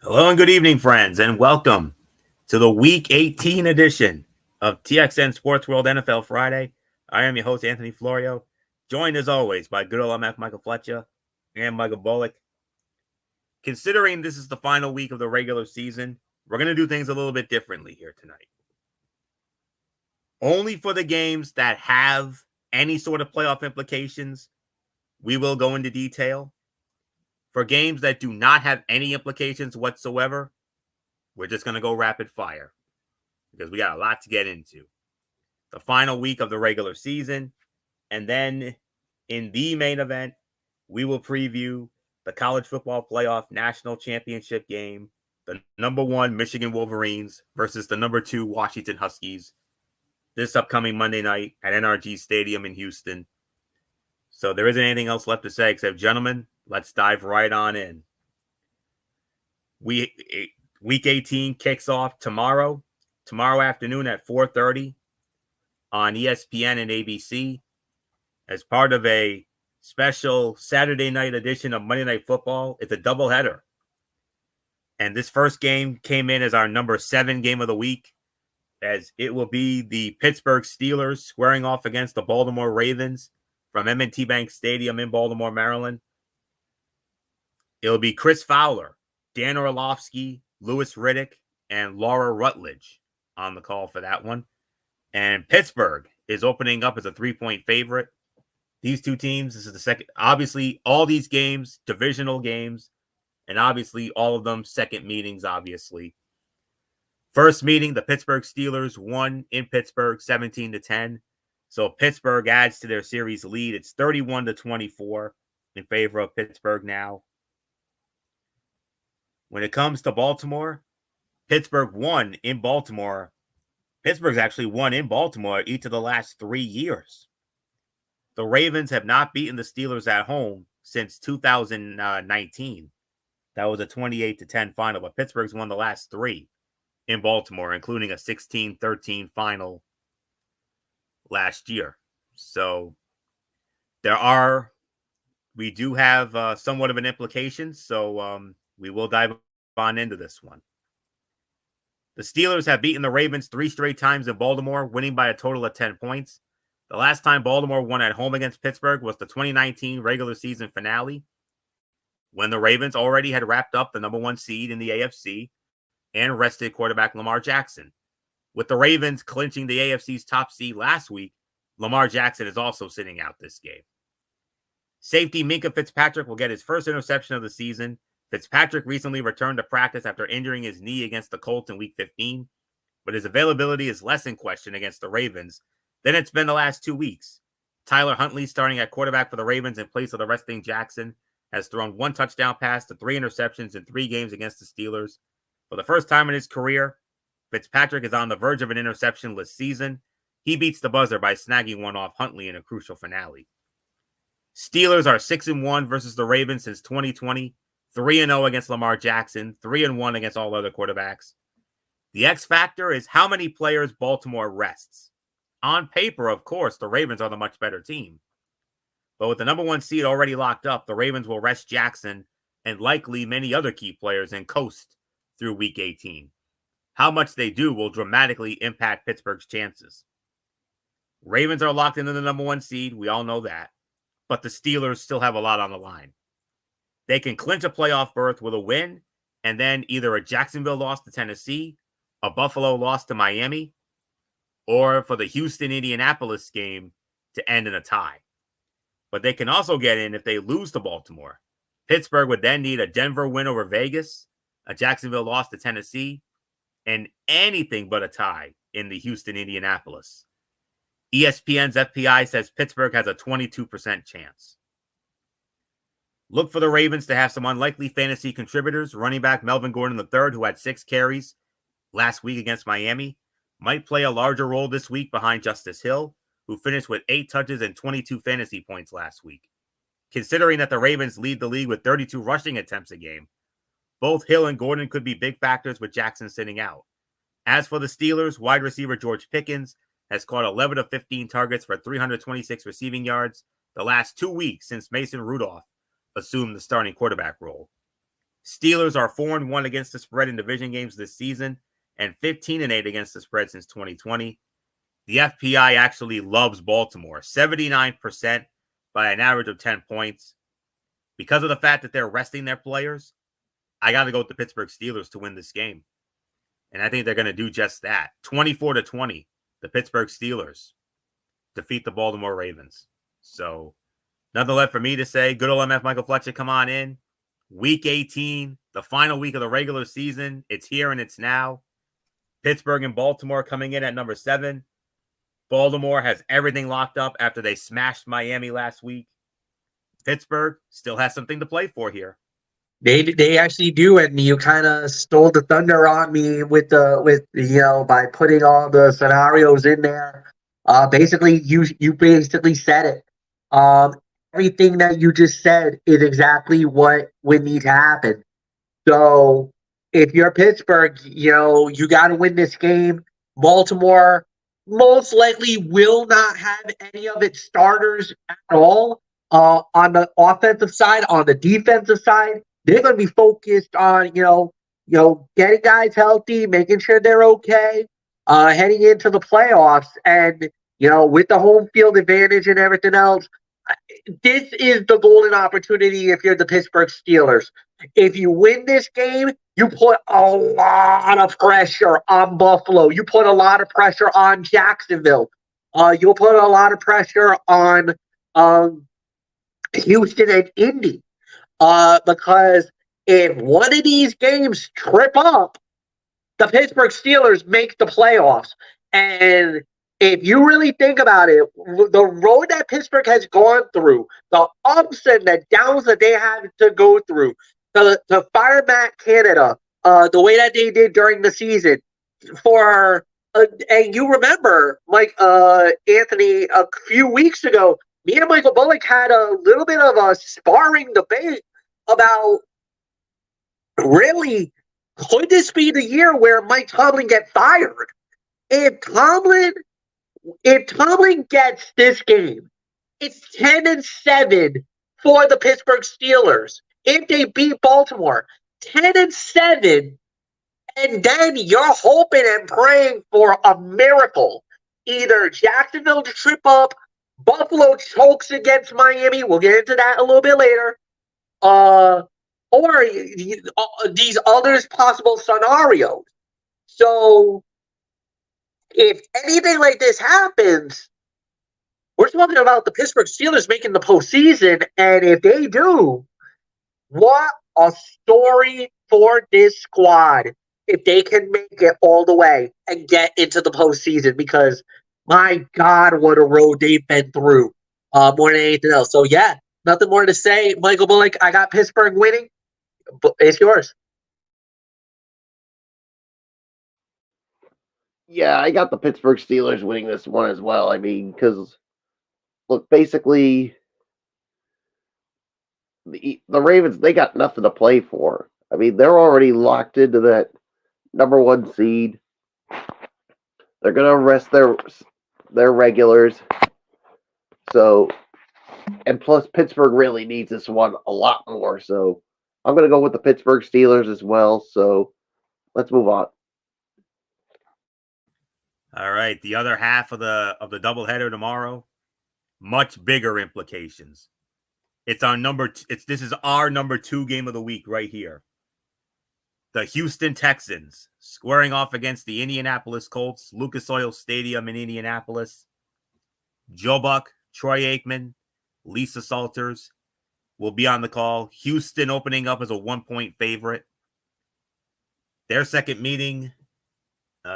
Hello and good evening, friends, and welcome to the Week 18 edition of TXN Sports World NFL Friday. I am your host, Anthony Florio, joined as always by good old MF Michael Fletcher and Michael Bullock. Considering this is the final week of the regular season, we're going to do things a little bit differently here tonight. Only for the games that have any sort of playoff implications, we will go into detail. For games that do not have any implications whatsoever, we're just going to go rapid fire because we got a lot to get into. The final week of the regular season, and then in the main event, we will preview the college football playoff national championship game, the number 1 Michigan Wolverines versus the number 2 Washington Huskies, this upcoming Monday night at NRG Stadium in Houston. So there isn't anything else left to say except, gentlemen, let's dive right on in. Week 18 kicks off tomorrow afternoon at 4:30 on ESPN and ABC as part of a special Saturday night edition of Monday Night Football. It's a doubleheader. And this first game came in as our number 7 game of the week, as it will be the Pittsburgh Steelers squaring off against the Baltimore Ravens from M&T Bank Stadium in Baltimore, Maryland. It'll be Chris Fowler, Dan Orlovsky, Louis Riddick, and Laura Rutledge on the call for that one. And Pittsburgh is opening up as a 3-point favorite. These two teams, this is the second, obviously all these games, divisional games, and obviously all of them second meetings, obviously. First meeting, the Pittsburgh Steelers won in Pittsburgh 17-10. So Pittsburgh adds to their series lead. It's 31-24 in favor of Pittsburgh now. When it comes to Baltimore, Pittsburgh won in Baltimore. Pittsburgh's actually won in Baltimore each of the last 3 years. The Ravens have not beaten the Steelers at home since 2019. That was a 28-10 final, but Pittsburgh's won the last 3 in Baltimore, including a 16-13 final last year. So we do have somewhat of an implication. So we will dive on into this one. The Steelers have beaten the Ravens 3 straight times in Baltimore, winning by a total of 10 points. The last time Baltimore won at home against Pittsburgh was the 2019 regular season finale, when the Ravens already had wrapped up the number 1 seed in the AFC and rested quarterback Lamar Jackson. With the Ravens clinching the AFC's top seed last week, Lamar Jackson is also sitting out this game. Safety Minkah Fitzpatrick will get his first interception of the season. Fitzpatrick recently returned to practice after injuring his knee against the Colts in Week 15, but his availability is less in question against the Ravens than it's been the last 2 weeks. Tyler Huntley, starting at quarterback for the Ravens in place of the resting Jackson, has thrown 1 touchdown pass to 3 interceptions in 3 games against the Steelers. For the first time in his career, Fitzpatrick is on the verge of an interception-less season. He beats the buzzer by snagging one off Huntley in a crucial finale. Steelers are 6-1 versus the Ravens since 2020, 3-0 against Lamar Jackson, 3-1 against all other quarterbacks. The X factor is how many players Baltimore rests. On paper, of course, the Ravens are the much better team. But with the number 1 seed already locked up, the Ravens will rest Jackson and likely many other key players and coast through Week 18. How much they do will dramatically impact Pittsburgh's chances. Ravens are locked into the number 1 seed. We all know that. But the Steelers still have a lot on the line. They can clinch a playoff berth with a win, and then either a Jacksonville loss to Tennessee, a Buffalo loss to Miami, or for the Houston-Indianapolis game to end in a tie. But they can also get in if they lose to Baltimore. Pittsburgh would then need a Denver win over Vegas, a Jacksonville loss to Tennessee, and anything but a tie in the Houston-Indianapolis. ESPN's FPI says Pittsburgh has a 22% chance. Look for the Ravens to have some unlikely fantasy contributors. Running back Melvin Gordon III, who had 6 carries last week against Miami, might play a larger role this week behind Justice Hill, who finished with 8 touches and 22 fantasy points last week. Considering that the Ravens lead the league with 32 rushing attempts a game, both Hill and Gordon could be big factors with Jackson sitting out. As for the Steelers, wide receiver George Pickens has caught 11 of 15 targets for 326 receiving yards the last 2 weeks since Mason Rudolph assumed the starting quarterback role. Steelers are 4-1 against the spread in division games this season and 15-8 against the spread since 2020. The FPI actually loves Baltimore, 79% by an average of 10 points. Because of the fact that they're resting their players, I got to go with the Pittsburgh Steelers to win this game. And I think they're going to do just that. 24-20, the Pittsburgh Steelers defeat the Baltimore Ravens. So nothing left for me to say. Good old MF Michael Fletcher, come on in. Week 18, the final week of the regular season. It's here and it's now. Pittsburgh and Baltimore coming in at number 7. Baltimore has everything locked up after they smashed Miami last week. Pittsburgh still has something to play for here. They actually do, and you kind of stole the thunder on me with by putting all the scenarios in there. Basically, you basically said it. Everything that you just said is exactly what would need to happen. So if you're Pittsburgh, you got to win this game. Baltimore most likely will not have any of its starters at all on the offensive side. On the defensive side, they're going to be focused on getting guys healthy, making sure they're okay, heading into the playoffs, and with the home field advantage and everything else. This is the golden opportunity if you're the Pittsburgh Steelers. If you win this game, you put a lot of pressure on Buffalo. You put a lot of pressure on Jacksonville. You'll put a lot of pressure on Houston and Indy. Because if one of these games trip up, the Pittsburgh Steelers make the playoffs. And if you really think about it, the road that Pittsburgh has gone through, the ups and the downs that they had to go through, to fire Matt Canada, the way that they did during the season, and you remember, Anthony, a few weeks ago, me and Michael Bullock had a little bit of a sparring debate about really, could this be the year where Mike Tomlin gets fired? If Tomlin gets this game, it's 10-7 for the Pittsburgh Steelers. If they beat Baltimore, 10-7, and then you're hoping and praying for a miracle. Either Jacksonville to trip up, Buffalo chokes against Miami. We'll get into that a little bit later. Or these other possible scenarios. So if anything like this happens, we're talking about the Pittsburgh Steelers making the postseason, and if they do, what a story for this squad if they can make it all the way and get into the postseason, because my God, what a road they've been through more than anything else. So yeah, nothing more to say. Michael Bullock, I got Pittsburgh winning. It's yours. Yeah, I got the Pittsburgh Steelers winning this one as well. I mean, because, look, basically, the Ravens, they got nothing to play for. I mean, they're already locked into that number 1 seed. They're going to rest their regulars. So, and plus, Pittsburgh really needs this one a lot more. So, I'm going to go with the Pittsburgh Steelers as well. So, let's move on. All right, the other half of the doubleheader tomorrow, much bigger implications. It's our this is our number 2 game of the week right here. The Houston Texans squaring off against the Indianapolis Colts, Lucas Oil Stadium in Indianapolis. Joe Buck, Troy Aikman, Lisa Salters will be on the call. Houston opening up as a 1-point favorite. Their second meeting,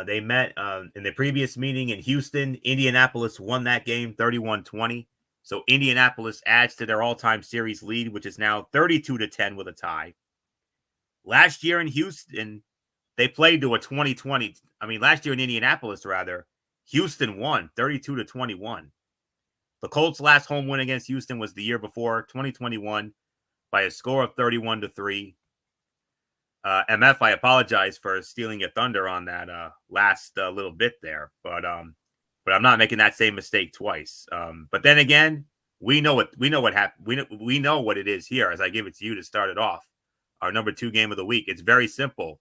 they met in the previous meeting in Houston. Indianapolis won that game 31-20. So Indianapolis adds to their all-time series lead, which is now 32-10 with a tie. Last year in Houston, they played to a 2020. Last year in Indianapolis, rather, Houston won 32-21. The Colts' last home win against Houston was the year before, 2021, by a score of 31-3. MF, I apologize for stealing your thunder on that last little bit there, but I'm not making that same mistake twice. But then again, we know what happened. We know what it is here, as I give it to you to start it off. our number 2 game of the week. It's very simple.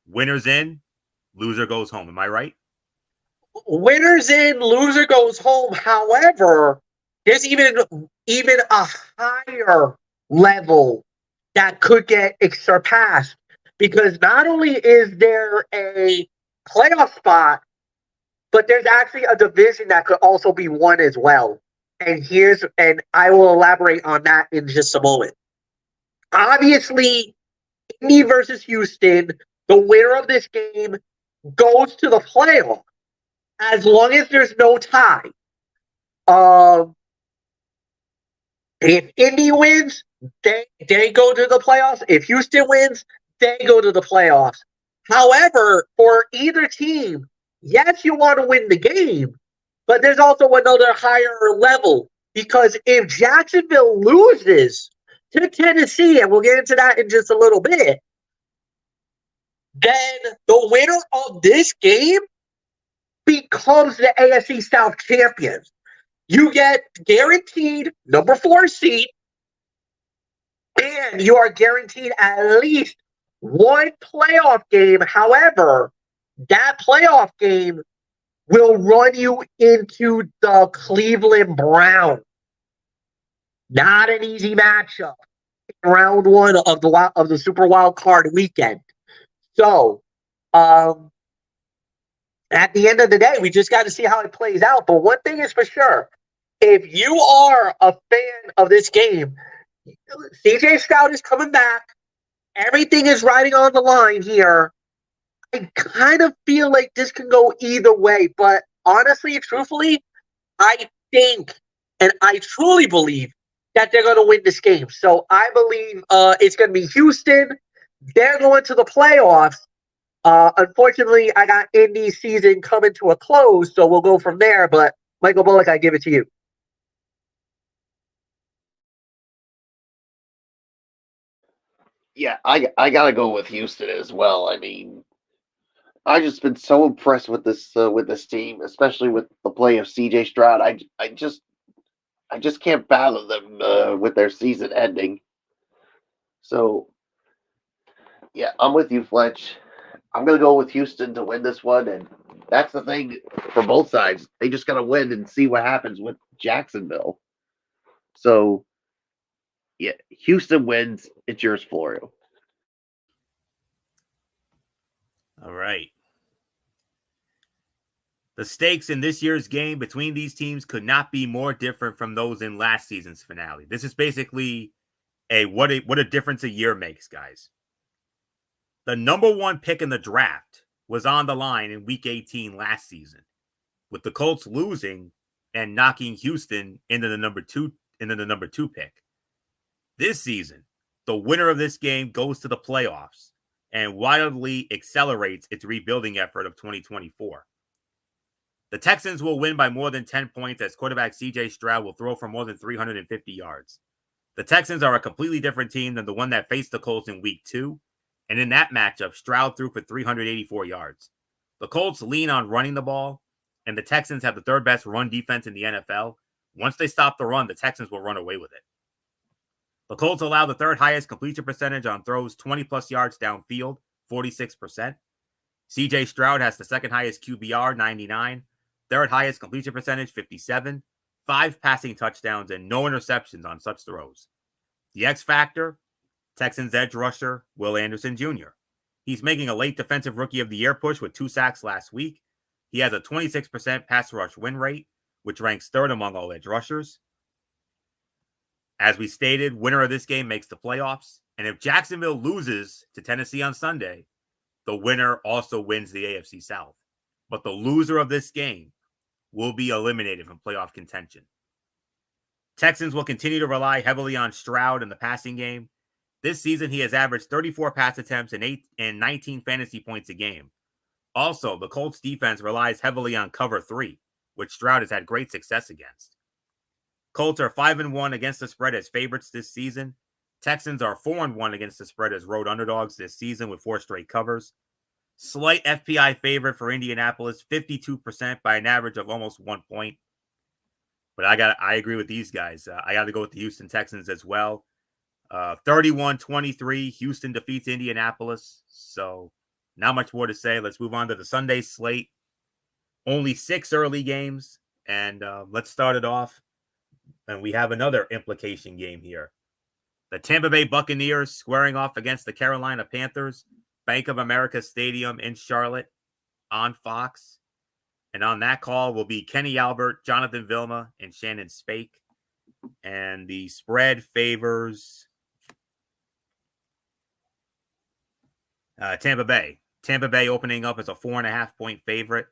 Winner's in, loser goes home. Am I right? Winner's in, loser goes home. However, there's even a higher level that could get surpassed, because not only is there a playoff spot, but there's actually a division that could also be won as well. And I will elaborate on that in just a moment. Obviously, Indy versus Houston, the winner of this game goes to the playoff as long as there's no tie. If Indy wins, they go to the playoffs. If Houston wins, they go to the playoffs. However, for either team, yes, you want to win the game, but there's also another higher level, because if Jacksonville loses to Tennessee, and we'll get into that in just a little bit, then the winner of this game becomes the AFC South champions. You get guaranteed number 4 seed, and you are guaranteed at least one playoff game. However, that playoff game will run you into the Cleveland Browns. Not an easy matchup in round 1 of the Super Wild Card weekend. So, at the end of the day, we just got to see how it plays out. But one thing is for sure, if you are a fan of this game, CJ Stroud is coming back. Everything is riding on the line here. I kind of feel like this can go either way. But honestly, truthfully, I think, and I truly believe, that they're going to win this game. So I believe it's going to be Houston. They're going to the playoffs. Unfortunately, I got Indy's season coming to a close, so we'll go from there. But Michael Bullock, I give it to you. Yeah, I gotta go with Houston as well. I mean, I just been so impressed with this team, especially with the play of CJ Stroud. I just can't fathom them with their season ending. So yeah, I'm with you, Fletch. I'm gonna go with Houston to win this one, and that's the thing for both sides. They just gotta win and see what happens with Jacksonville. So yeah, Houston wins. It's yours, Florio. All right. The stakes in this year's game between these teams could not be more different from those in last season's finale. This is basically what a difference a year makes, guys. The number 1 pick in the draft was on the line in week 18 last season, with the Colts losing and knocking Houston into the number 2 pick. This season, the winner of this game goes to the playoffs and wildly accelerates its rebuilding effort of 2024. The Texans will win by more than 10 points as quarterback CJ Stroud will throw for more than 350 yards. The Texans are a completely different team than the one that faced the Colts in week 2, and in that matchup, Stroud threw for 384 yards. The Colts lean on running the ball, and the Texans have the 3rd best run defense in the NFL. Once they stop the run, the Texans will run away with it. The Colts allow the 3rd highest completion percentage on throws 20-plus yards downfield, 46%. CJ Stroud has the 2nd highest QBR, 99, 3rd highest completion percentage, 57, 5 passing touchdowns, and no interceptions on such throws. The X factor, Texans edge rusher Will Anderson Jr. He's making a late defensive rookie of the year push with 2 sacks last week. He has a 26% pass rush win rate, which ranks 3rd among all edge rushers. As we stated, winner of this game makes the playoffs. And if Jacksonville loses to Tennessee on Sunday, the winner also wins the AFC South. But the loser of this game will be eliminated from playoff contention. Texans will continue to rely heavily on Stroud in the passing game. This season, he has averaged 34 pass attempts and 19 fantasy points a game. Also, the Colts defense relies heavily on cover 3, which Stroud has had great success against. Colts are 5-1 against the spread as favorites this season. Texans are 4-1 against the spread as road underdogs this season with 4 straight covers. Slight FPI favorite for Indianapolis, 52% by an average of almost 1 point. But I agree with these guys. I got to go with the Houston Texans as well. 31-23, Houston defeats Indianapolis. So not much more to say. Let's move on to the Sunday slate. Only 6 early games. And let's start it off. And we have another implication game here. The Tampa Bay Buccaneers squaring off against the Carolina Panthers. Bank of America Stadium in Charlotte on Fox. And on that call will be Kenny Albert, Jonathan Vilma, and Shannon Spake. And the spread favors Tampa Bay. Tampa Bay opening up as a 4.5-point favorite.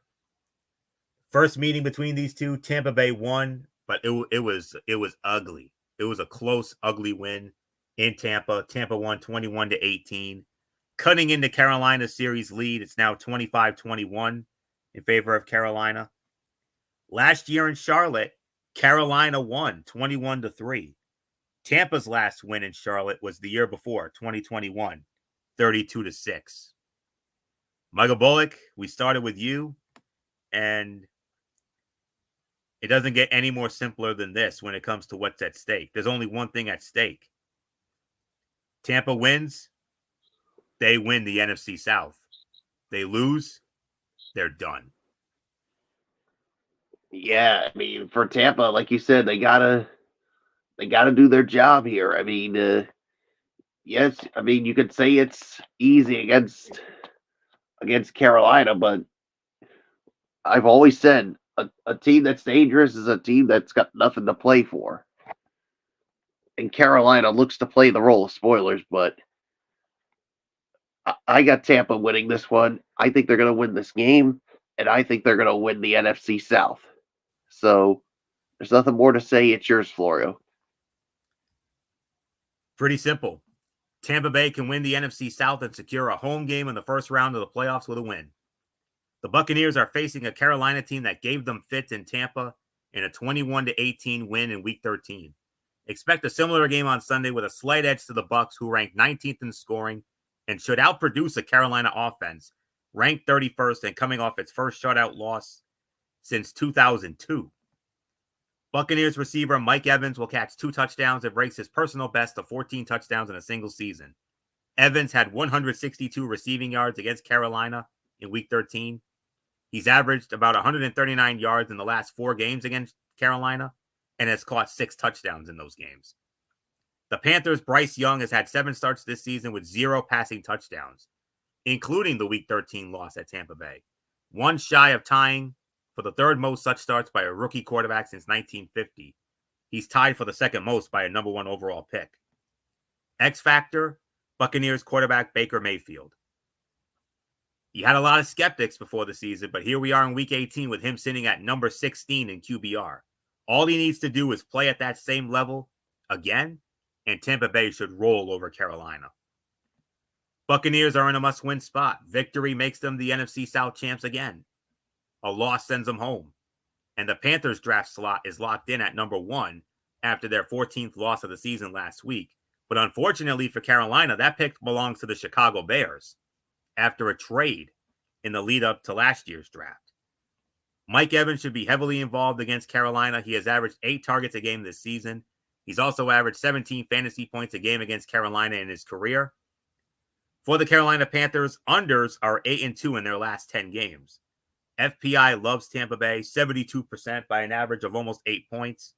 First meeting between these two, Tampa Bay won, but it was ugly. It was a close, ugly win in Tampa. Tampa won 21-18. Cutting into Carolina's series lead, it's now 25-21 in favor of Carolina. Last year in Charlotte, Carolina won 21-3. Tampa's last win in Charlotte was the year before, 2021, 32-6. Michael Bullock, we started with you, and it doesn't get any more simpler than this when it comes to what's at stake. There's only one thing at stake. Tampa wins, they win the NFC South. They lose, they're done. Yeah, I mean, for Tampa, like you said, they gotta do their job here. I mean, yes, I mean you could say it's easy against Carolina, but I've always said a team that's dangerous is a team that's got nothing to play for. And Carolina looks to play the role of spoilers, but I got Tampa winning this one. I think they're going to win this game, and I think they're going to win the NFC South. So there's nothing more to say. It's yours, Florio. Pretty simple. Tampa Bay can win the NFC South and secure a home game in the first round of the playoffs with a win. The Buccaneers are facing a Carolina team that gave them fits in Tampa in a 21-18 win in Week 13. Expect a similar game on Sunday with a slight edge to the Bucs, who rank 19th in scoring and should outproduce a Carolina offense, ranked 31st and coming off its first shutout loss since 2002. Buccaneers receiver Mike Evans will catch 2 touchdowns and breaks his personal best of 14 touchdowns in a single season. Evans had 162 receiving yards against Carolina in Week 13. He's averaged about 139 yards in the last 4 games against Carolina and has caught 6 touchdowns in those games. The Panthers' Bryce Young has had 7 starts this season with 0 passing touchdowns, including the Week 13 loss at Tampa Bay. One shy of tying for the 3rd most such starts by a rookie quarterback since 1950. He's tied for the 2nd most by a number 1 overall pick. X Factor, Buccaneers quarterback Baker Mayfield. He had a lot of skeptics before the season, but here we are in Week 18 with him sitting at number 16 in QBR. All he needs to do is play at that same level again, and Tampa Bay should roll over Carolina. Buccaneers are in a must-win spot. Victory makes them the NFC South champs again. A loss sends them home. And the Panthers draft slot is locked in at number 1 after their 14th loss of the season last week. But unfortunately for Carolina, that pick belongs to the Chicago Bears after a trade in the lead up to last year's draft. Mike Evans should be heavily involved against Carolina. He has averaged 8 targets a game this season. He's also averaged 17 fantasy points a game against Carolina in his career. For the Carolina Panthers, unders are 8-2 in their last 10 games. FPI loves Tampa Bay, 72% by an average of almost 8 points.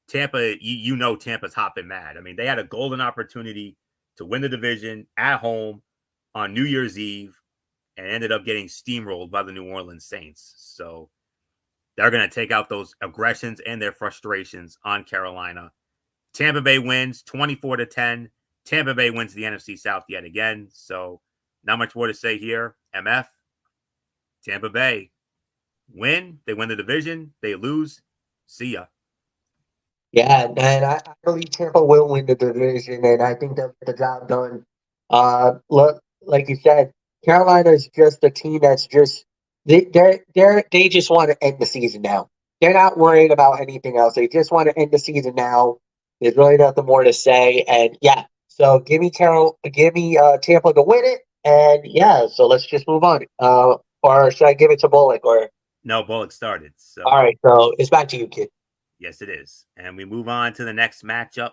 Tampa, you know Tampa's hopping mad. I mean, they had a golden opportunity to win the division at home on New Year's Eve and ended up getting steamrolled by the New Orleans Saints. So they're going to take out those aggressions and their frustrations on Carolina. Tampa Bay wins 24-10. Tampa Bay wins the NFC South yet again. So not much more to say here. MF, Tampa Bay win. They win the division. They lose. See ya. Yeah, and I believe Tampa will win the division, and I think they'll get the job done. Look, like you said, Carolina is just a team that's just they just want to end the season now. They're not worried about anything else. They just want to end the season now. There's really nothing more to say, and yeah. So give me Tampa to win it, and yeah. So let's just move on. Or should I give it to Bullock? Or no, Bullock started. So all right, so it's back to you, kid. Yes, it is. And we move on to the next matchup.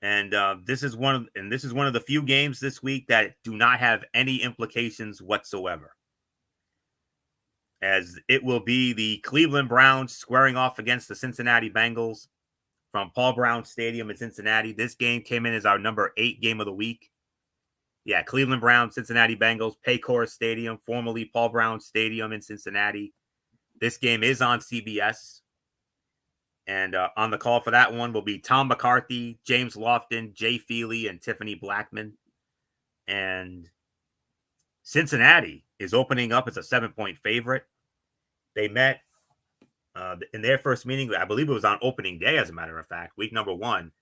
And this is one of the few games this week that do not have any implications whatsoever, as it will be the Cleveland Browns squaring off against the Cincinnati Bengals from Paul Brown Stadium in Cincinnati. This game came in as our number 8 game of the week. Yeah, Cleveland Browns, Cincinnati Bengals, Paycor Stadium, formerly Paul Brown Stadium in Cincinnati. This game is on CBS. And on the call for that one will be Tom McCarthy, James Lofton, Jay Feely, and Tiffany Blackman. And Cincinnati is opening up as a 7-point favorite. They met in their first meeting, I believe it was on opening day, as a matter of fact, week number 1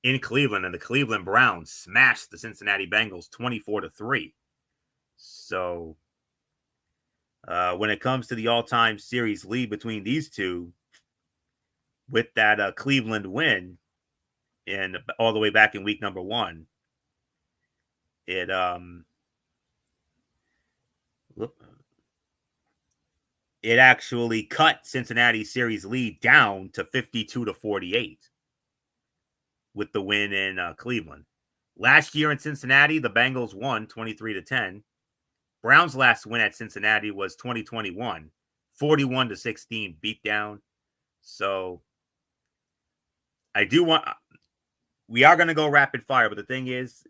in Cleveland, and the Cleveland Browns smashed the Cincinnati Bengals 24-3. So when it comes to the all-time series lead between these two, with that Cleveland win and all the way back in week number 1, it actually cut Cincinnati's series lead down to 52-48 with the win in Cleveland. Last year in Cincinnati, the Bengals won 23-10. Browns' last win at Cincinnati was 2021, 41-16 beatdown. So we are going to go rapid fire, but the thing is,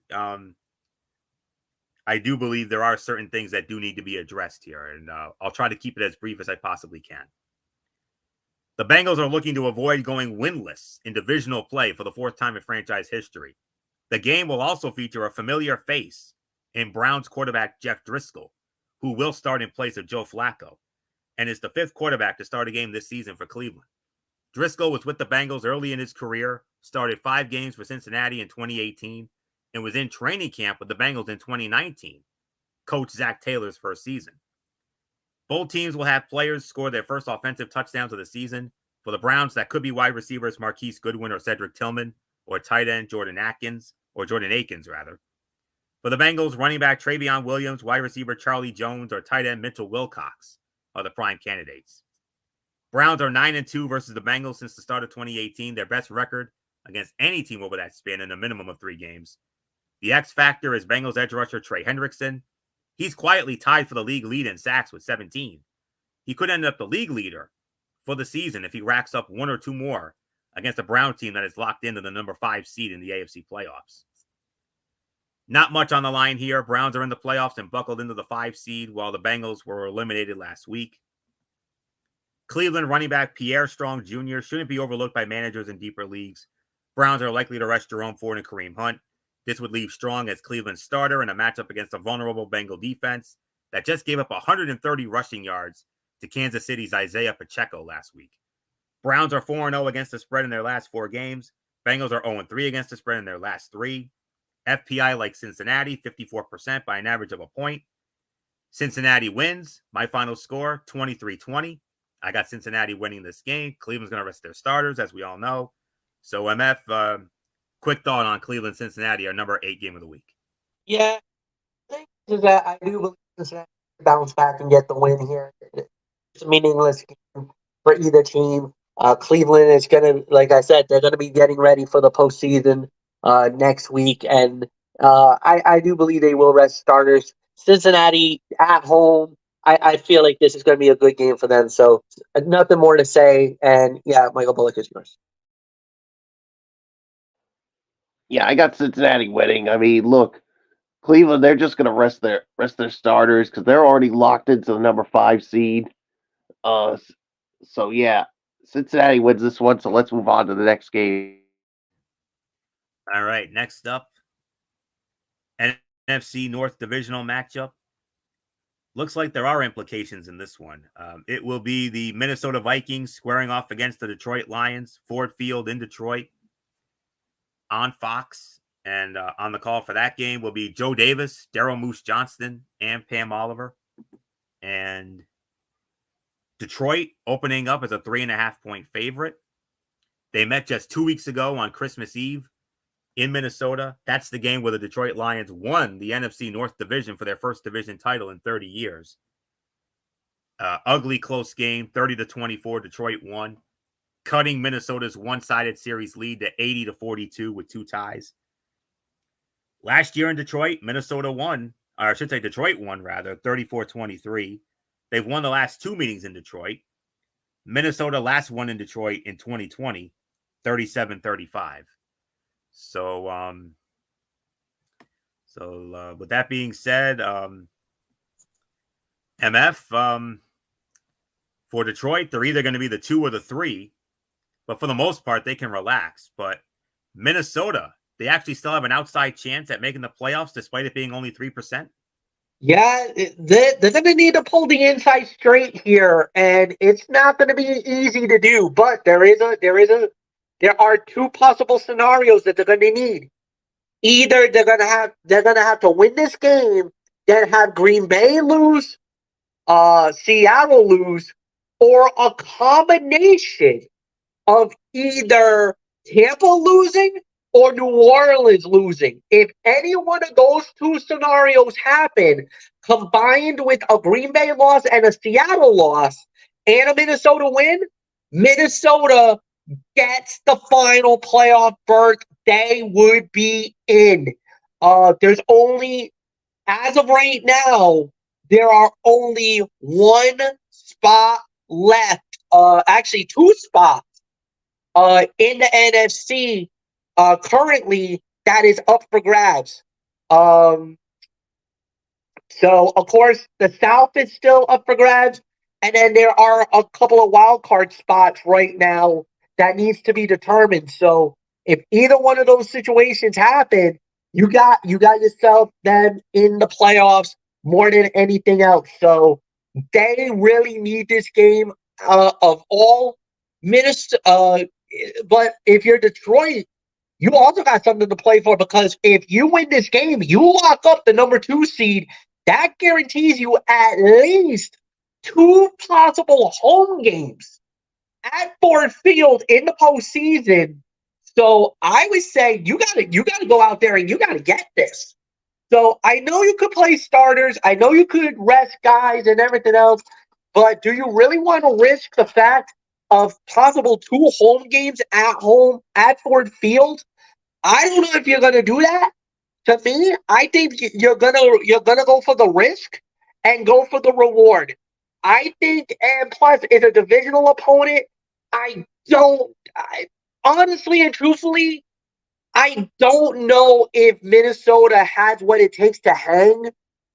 I do believe there are certain things that do need to be addressed here, and I'll try to keep it as brief as I possibly can. The Bengals are looking to avoid going winless in divisional play for the 4th time in franchise history. The game will also feature a familiar face in Browns quarterback Jeff Driscoll, who will start in place of Joe Flacco, and is the 5th quarterback to start a game this season for Cleveland. Driscoll was with the Bengals early in his career, started 5 games for Cincinnati in 2018, and was in training camp with the Bengals in 2019, Coach Zach Taylor's first season. Both teams will have players score their first offensive touchdowns of the season. For the Browns, that could be wide receivers Marquise Goodwin or Cedric Tillman, or tight end Jordan Akins. For the Bengals, running back Travion Williams, wide receiver Charlie Jones, or tight end Mitchell Wilcox are the prime candidates. Browns are 9-2 versus the Bengals since the start of 2018, their best record against any team over that span in a minimum of 3 games. The X factor is Bengals edge rusher Trey Hendrickson. He's quietly tied for the league lead in sacks with 17. He could end up the league leader for the season if he racks up 1 or 2 more against a Brown team that is locked into the number 5 seed in the AFC playoffs. Not much on the line here. Browns are in the playoffs and buckled into the 5 seed, while the Bengals were eliminated last week. Cleveland running back Pierre Strong Jr. shouldn't be overlooked by managers in deeper leagues. Browns are likely to rush Jerome Ford and Kareem Hunt. This would leave Strong as Cleveland's starter in a matchup against a vulnerable Bengal defense that just gave up 130 rushing yards to Kansas City's Isaiah Pacheco last week. Browns are 4-0 against the spread in their last 4 games. Bengals are 0-3 against the spread in their last 3. FPI like Cincinnati, 54% by an average of a point. Cincinnati wins. My final score, 23-20. I got Cincinnati winning this game. Cleveland's going to rest their starters, as we all know. So, MF, quick thought on Cleveland, Cincinnati, our number 8 game of the week. Yeah, I think that I do believe Cincinnati bounce back and get the win here. It's a meaningless game for either team. Cleveland is going to, like I said, they're going to be getting ready for the postseason next week, and I do believe they will rest starters. Cincinnati at home, I feel like this is going to be a good game for them. So nothing more to say. And yeah, Michael Bullock is yours. Yeah, I got Cincinnati winning. I mean, look, Cleveland, they're just going to rest their starters because they're already locked into the number 5 seed. So yeah, Cincinnati wins this one. So let's move on to the next game. All right, next up, NFC North divisional matchup. Looks like there are implications in this one. It will be the Minnesota Vikings squaring off against the Detroit Lions, Ford Field in Detroit, on Fox. And on the call for that game will be Joe Davis, Daryl Moose Johnston, and Pam Oliver. And Detroit opening up as a 3.5-point favorite. They met just 2 weeks ago on Christmas Eve in Minnesota. That's the game where the Detroit Lions won the NFC North Division for their first division title in 30 years. Ugly, close game, 30-24. Detroit won. cutting Minnesota's one-sided series lead to 80-42 with 2 ties. Last year in Detroit, Minnesota won, or I should say Detroit won, rather, 34-23. They've won the last 2 meetings in Detroit. Minnesota last won in Detroit in 2020, 37-35. So, with that being said, MF, for Detroit, they're either going to be the 2 or the 3, but for the most part, they can relax. But Minnesota, they actually still have an outside chance at making the playoffs, despite it being only 3%. Yeah, they're going to need to pull the inside straight here, and it's not going to be easy to do. But there are 2 possible scenarios that they're going to need. Either they're going to have to win this game, then have Green Bay lose, Seattle lose, or a combination of either Tampa losing or New Orleans losing. If any one of those 2 scenarios happen, combined with a Green Bay loss and a Seattle loss and a Minnesota win, Minnesota gets the final playoff berth. They would be in. There's only, as of right now, there are only 1 spot left. Actually, 2 spots in the NFC currently that is up for grabs. So, of course, the South is still up for grabs, and then there are a couple of wild card spots right now that needs to be determined. So, if either one of those situations happen, you got yourself them in the playoffs more than anything else. So, they really need this game of all Minnesota. But if you're Detroit, you also got something to play for, because if you win this game, you lock up the number 2 seed. That guarantees you at least 2 possible home games at Ford Field in the postseason. So I would say you gotta go out there and you gotta get this. So I know you could play starters, I know you could rest guys and everything else, but do you really want to risk the fact of possible 2 home games at home at Ford Field? I don't know if you're gonna do that. To me, I think you're gonna go for the risk and go for the reward. I think, and plus, it's a divisional opponent. Honestly and truthfully, I don't know if Minnesota has what it takes to hang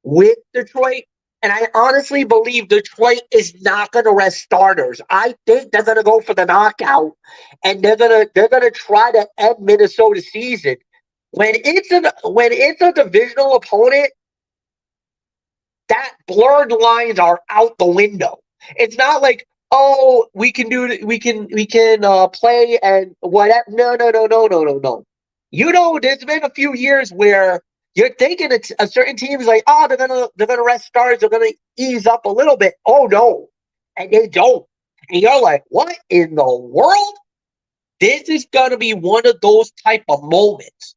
with Detroit. And I honestly believe Detroit is not going to rest starters. I think they're going to go for the knockout, and they're gonna try to end Minnesota's season. When it's a divisional opponent, that blurred lines are out the window. It's not like, oh, we can play and whatever. No. There's been a few years where you're thinking it's a certain team's like, oh, they're gonna rest stars, they're gonna ease up a little bit. Oh no, and they don't, and you're like, what in the world? This is gonna be one of those type of moments.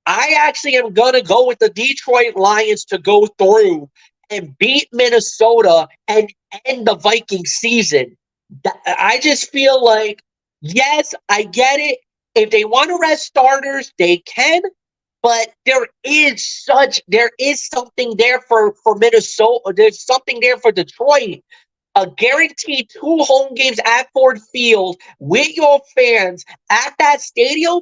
I actually am gonna go with the Detroit Lions to go through and beat Minnesota and end the Viking season. I just feel like, yes, I get it. If they want to rest starters, they can. But there is something there for Minnesota. There's something there for Detroit. A guaranteed 2 home games at Ford Field with your fans at that stadium.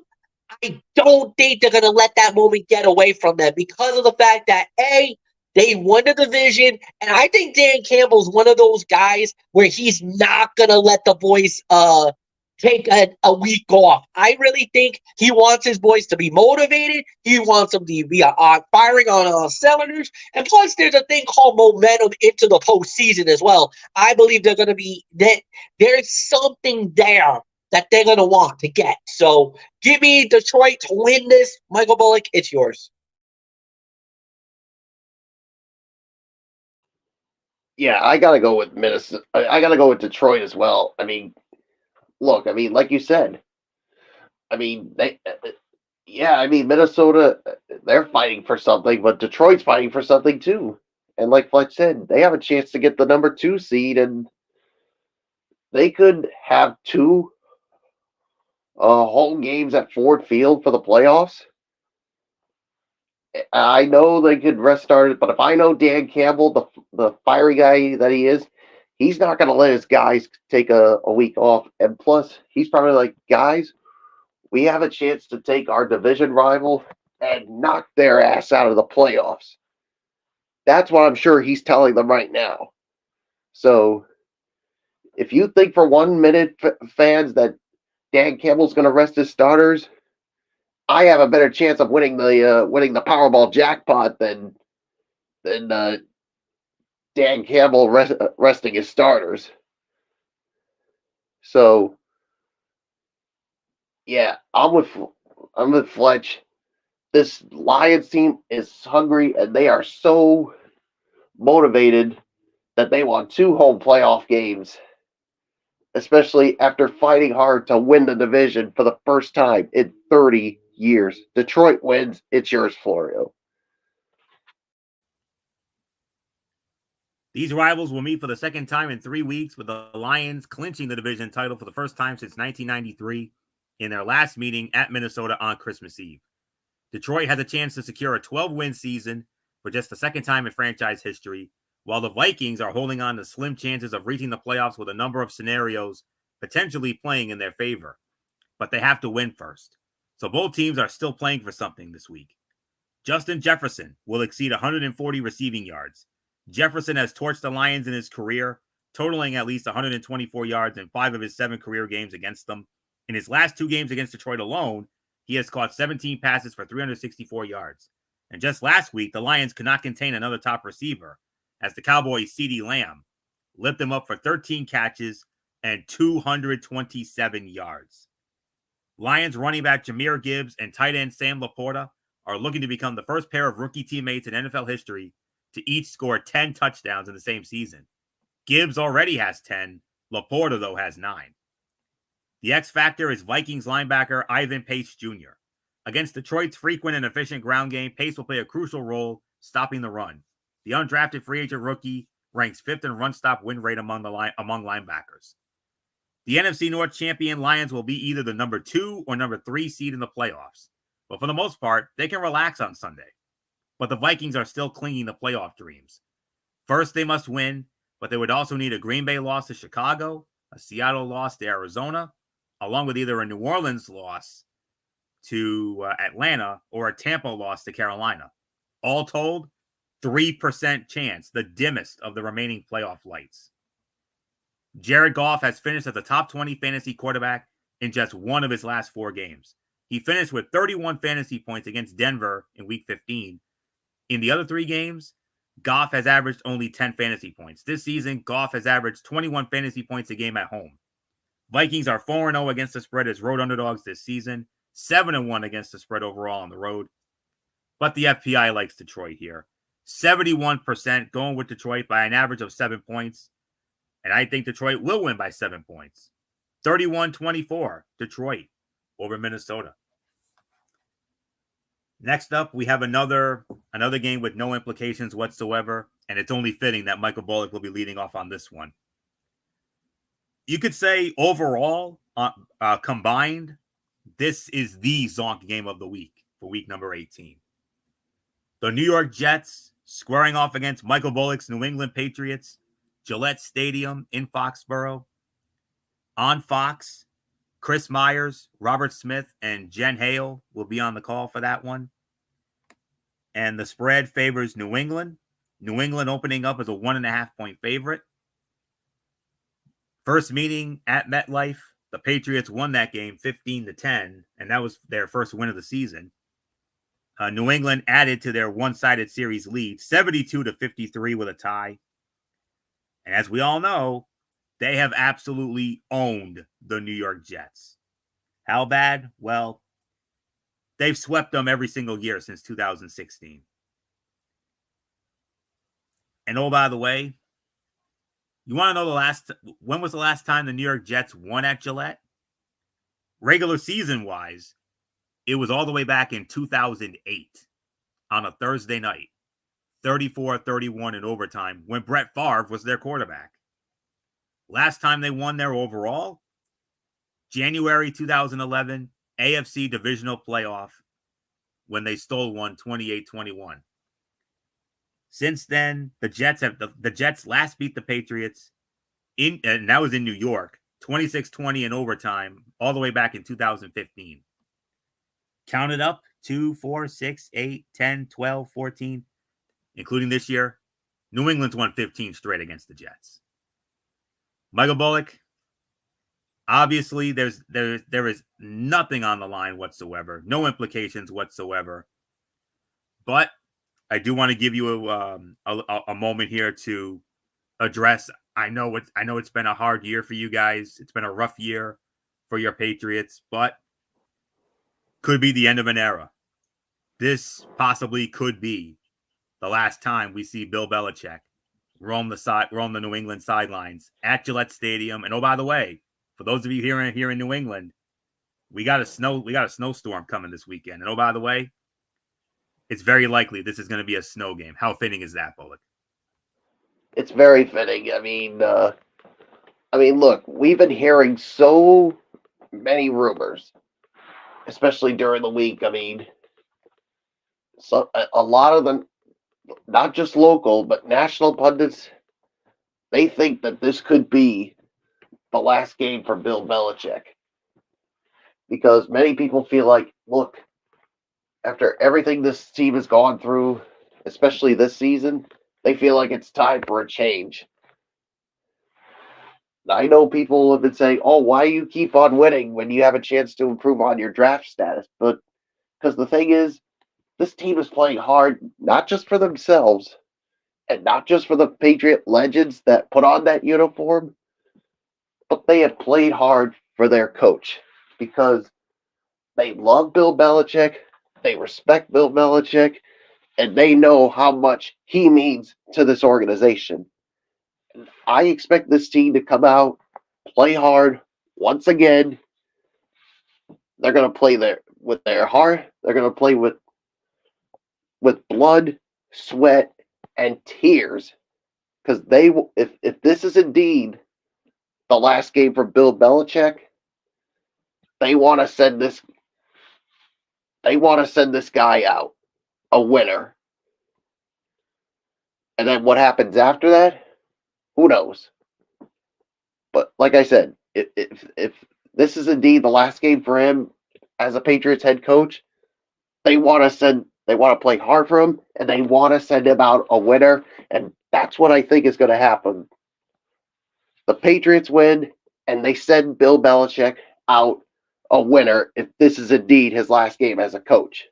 I don't think they're going to let that moment get away from them, because of the fact that, A, they won the division, and I think Dan Campbell's one of those guys where he's not going to let the boys take a week off. I really think he wants his boys to be motivated. He wants them to be firing on all cylinders. And plus, there's a thing called momentum into the postseason as well. I believe they're going to be that. There's something there that they're going to want to get. So give me Detroit to win this. Michael Bullock, it's yours. Yeah, I got to go with Minnesota. I got to go with Detroit as well. I mean, look, I mean, like you said, I mean, Minnesota, they're fighting for something, but Detroit's fighting for something too. And like Fletch said, they have a chance to get the number 2 seed, and they could have 2 home games at Ford Field for the playoffs. I know they could rest start it, but if I know Dan Campbell, the fiery guy that he is, he's not going to let his guys take a week off. And plus, he's probably like, guys, we have a chance to take our division rival and knock their ass out of the playoffs. That's what I'm sure he's telling them right now. So if you think for 1 minute, fans, that Dan Campbell's going to rest his starters, I have a better chance of winning the Powerball jackpot than Dan Campbell resting his starters. So yeah, I'm with Fletch. This Lions team is hungry and they are so motivated that they want 2 home playoff games, especially after fighting hard to win the division for the first time in 30 years. Detroit wins. It's yours, Florio. These rivals will meet for the second time in 3 weeks, with the Lions clinching the division title for the first time since 1993 in their last meeting at Minnesota on Christmas Eve. Detroit has a chance to secure a 12-win season for just the second time in franchise history, while the Vikings are holding on to slim chances of reaching the playoffs with a number of scenarios potentially playing in their favor. But they have to win first. So both teams are still playing for something this week. Justin Jefferson will exceed 140 receiving yards. Jefferson has torched the Lions in his career, totaling at least 124 yards in 5 of his 7 career games against them. In his last 2 games against Detroit alone, he has caught 17 passes for 364 yards. And just last week, the Lions could not contain another top receiver, as the Cowboys' CeeDee Lamb lit them up for 13 catches and 227 yards. Lions running back Jahmyr Gibbs and tight end Sam Laporta are looking to become the first pair of rookie teammates in NFL history to each score 10 touchdowns in the same season. Gibbs already has 10. Laporta, though, has 9. The X factor is Vikings linebacker Ivan Pace Jr. Against Detroit's frequent and efficient ground game, Pace will play a crucial role stopping the run. The undrafted free agent rookie ranks 5th in run stop win rate among linebackers. The NFC North champion Lions will be either the number 2 or number 3 seed in the playoffs. But for the most part, they can relax on Sunday. But the Vikings are still clinging to playoff dreams. First, they must win, but they would also need a Green Bay loss to Chicago, a Seattle loss to Arizona, along with either a New Orleans loss to Atlanta or a Tampa loss to Carolina. All told, 3% chance, the dimmest of the remaining playoff lights. Jared Goff has finished as a top 20 fantasy quarterback in just 1 of his last 4 games. He finished with 31 fantasy points against Denver in Week 15. In the other 3 games, Goff has averaged only 10 fantasy points. This season, Goff has averaged 21 fantasy points a game at home. Vikings are 4-0 against the spread as road underdogs this season, 7-1 against the spread overall on the road. But the FPI likes Detroit here. 71% going with Detroit by an average of 7 points. And I think Detroit will win by 7 points. 31-24, Detroit over Minnesota. Next up, we have another game with no implications whatsoever, and it's only fitting that Michael Bullock will be leading off on this one. You could say overall, combined, this is the Zonk game of the week for week number 18. The New York Jets squaring off against Michael Bullock's New England Patriots, Gillette Stadium in Foxborough. On Fox, Chris Myers, Robert Smith, and Jen Hale will be on the call for that one. And the spread favors New England. New England opening up as a 1.5-point favorite. First meeting at MetLife, the Patriots won that game 15-10, and that was their first win of the season. New England added to their one-sided series lead, 72-53 with a tie. And as we all know, they have absolutely owned the New York Jets. How bad? Well, they've swept them every single year since 2016. And oh, by the way, you want to know when was the last time the New York Jets won at Gillette? Regular season-wise, it was all the way back in 2008 on a Thursday night, 34-31 in overtime when Brett Favre was their quarterback. Last time they won there overall, January 2011, AFC divisional playoff when they stole one 28-21. Since then, the Jets last beat the Patriots and that was in New York, 26-20 in overtime, all the way back in 2015. Count it up, 2, 4, 6, 8, 10, 12, 14, including this year. New England's won 15 straight against the Jets. Michael Bullock, obviously there is nothing on the line whatsoever, no implications whatsoever. But I do want to give you a moment here to address. I know it's been a hard year for you guys. It's been a rough year for your Patriots, but could be the end of an era. This possibly could be the last time we see Bill Belichick roam the New England sidelines at Gillette Stadium. And oh, by the way, for those of you here in New England, we got a snowstorm coming this weekend. And oh, by the way, it's very likely this is going to be a snow game. How fitting is that, Bullock? It's very fitting. I mean, look, we've been hearing so many rumors, especially during the week. I mean, so a lot of them, not just local, but national pundits, they think that this could be the last game for Bill Belichick. Because many people feel like, look, after everything this team has gone through, especially this season, they feel like it's time for a change. I know people have been saying, oh, why you keep on winning when you have a chance to improve on your draft status? But because the thing is, this team is playing hard, not just for themselves, and not just for the Patriot legends that put on that uniform, but they have played hard for their coach because they love Bill Belichick, they respect Bill Belichick, and they know how much he means to this organization. I expect this team to come out, play hard once again. They're going to play with their heart. They're going to play with blood, sweat, and tears. Because if this is indeed the last game for Bill Belichick, they want to send this guy out a winner. And then what happens after that? Who knows? But like I said, if this is indeed the last game for him as a Patriots head coach, they want to play hard for him, and they want to send him out a winner, and that's what I think is going to happen. The Patriots win, and they send Bill Belichick out a winner if this is indeed his last game as a coach.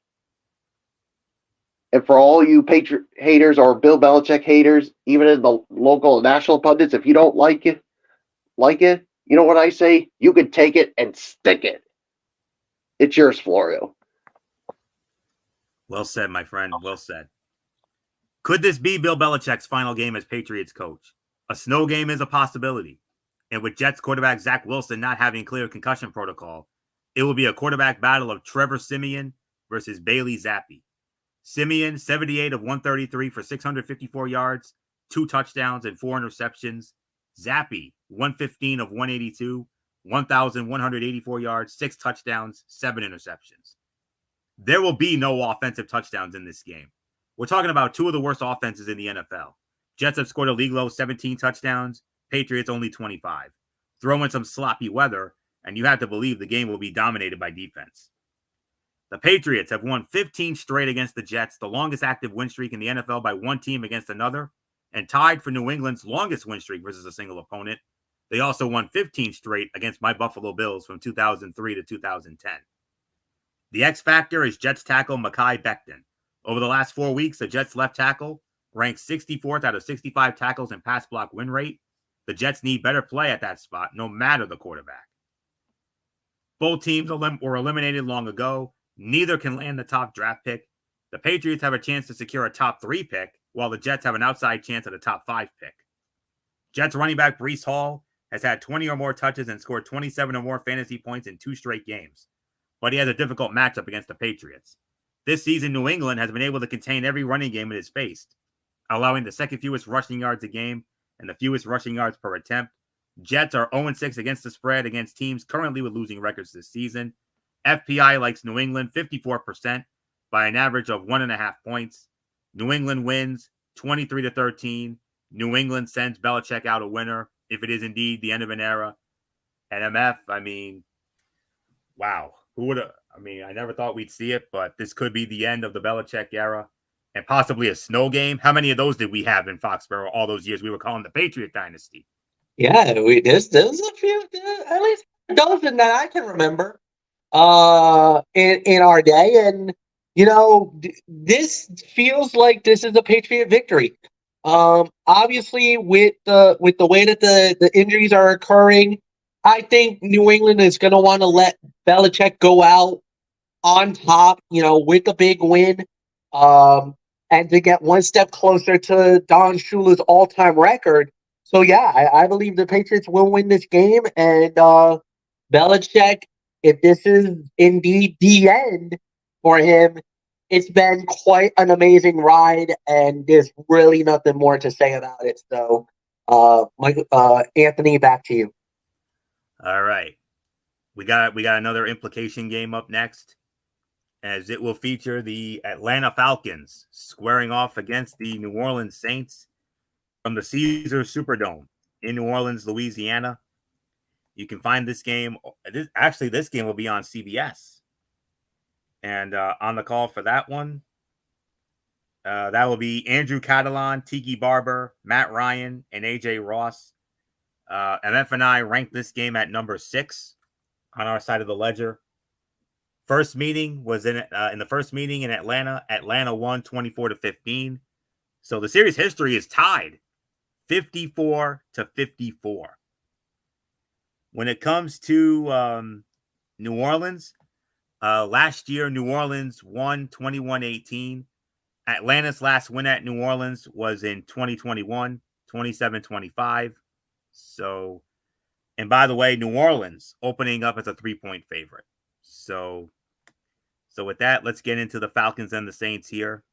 And for all you Patriot haters or Bill Belichick haters, even in the local and national pundits, if you don't like it, you know what I say? You can take it and stick it. It's yours, Florio. Well said, my friend. Well said. Could this be Bill Belichick's final game as Patriots coach? A snow game is a possibility. And with Jets quarterback Zach Wilson not having clear concussion protocol, it will be a quarterback battle of Trevor Siemian versus Bailey Zappi. Siemian, 78 of 133 for 654 yards, 2 touchdowns, and 4 interceptions. Zappi, 115 of 182, 1,184 yards, 6 touchdowns, 7 interceptions. There will be no offensive touchdowns in this game. We're talking about 2 of the worst offenses in the NFL. Jets have scored a league low 17 touchdowns, Patriots only 25. Throw in some sloppy weather, and you have to believe the game will be dominated by defense. The Patriots have won 15 straight against the Jets, the longest active win streak in the NFL by one team against another, and tied for New England's longest win streak versus a single opponent. They also won 15 straight against my Buffalo Bills from 2003 to 2010. The X factor is Jets tackle Mekhi Becton. Over the last 4 weeks, the Jets left tackle ranked 64th out of 65 tackles in pass block win rate. The Jets need better play at that spot, no matter the quarterback. Both teams were eliminated long ago. Neither can land the top draft pick. The Patriots have a chance to secure a top 3 pick, while the Jets have an outside chance at a top 5 pick. Jets running back Breece Hall has had 20 or more touches and scored 27 or more fantasy points in 2 straight games, but he has a difficult matchup against the Patriots. This season, New England has been able to contain every running game it has faced, allowing the second fewest rushing yards a game and the fewest rushing yards per attempt. Jets are 0-6 against the spread against teams currently with losing records this season. FPI likes New England 54% by an average of 1.5 points. New England wins 23-13. New England sends Belichick out a winner if it is indeed the end of an era. And MF, I mean, wow. Who would have? I mean, I never thought we'd see it, but this could be the end of the Belichick era and possibly a snow game. How many of those did we have in Foxborough all those years we were calling the Patriot Dynasty? Yeah, there's a few, at least a dozen that I can remember in our day. And, this feels like this is a Patriot victory. Obviously, with the way that the injuries are occurring, I think New England is going to want to let Belichick go out on top, with a big win, and to get one step closer to Don Shula's all-time record. So, yeah, I believe the Patriots will win this game, and Belichick, if this is indeed the end for him, it's been quite an amazing ride, and there's really nothing more to say about it. So, Anthony, back to you. All right. We got another implication game up next, as it will feature the Atlanta Falcons squaring off against the New Orleans Saints from the Caesars Superdome in New Orleans, Louisiana. You can find this game. This game will be on CBS. And on the call for that one, that will be Andrew Catalan, Tiki Barber, Matt Ryan, and AJ Ross. MF and I ranked this game at number 6 on our side of the ledger. First meeting was in the first meeting in Atlanta. Atlanta won 24-15. So the series history is tied 54-54. When it comes to New Orleans, last year New Orleans won 21-18. Atlanta's last win at New Orleans was in 2021, 27-25. So, and by the way, New Orleans opening up as a 3-point favorite. So with that, let's get into the Falcons and the Saints here.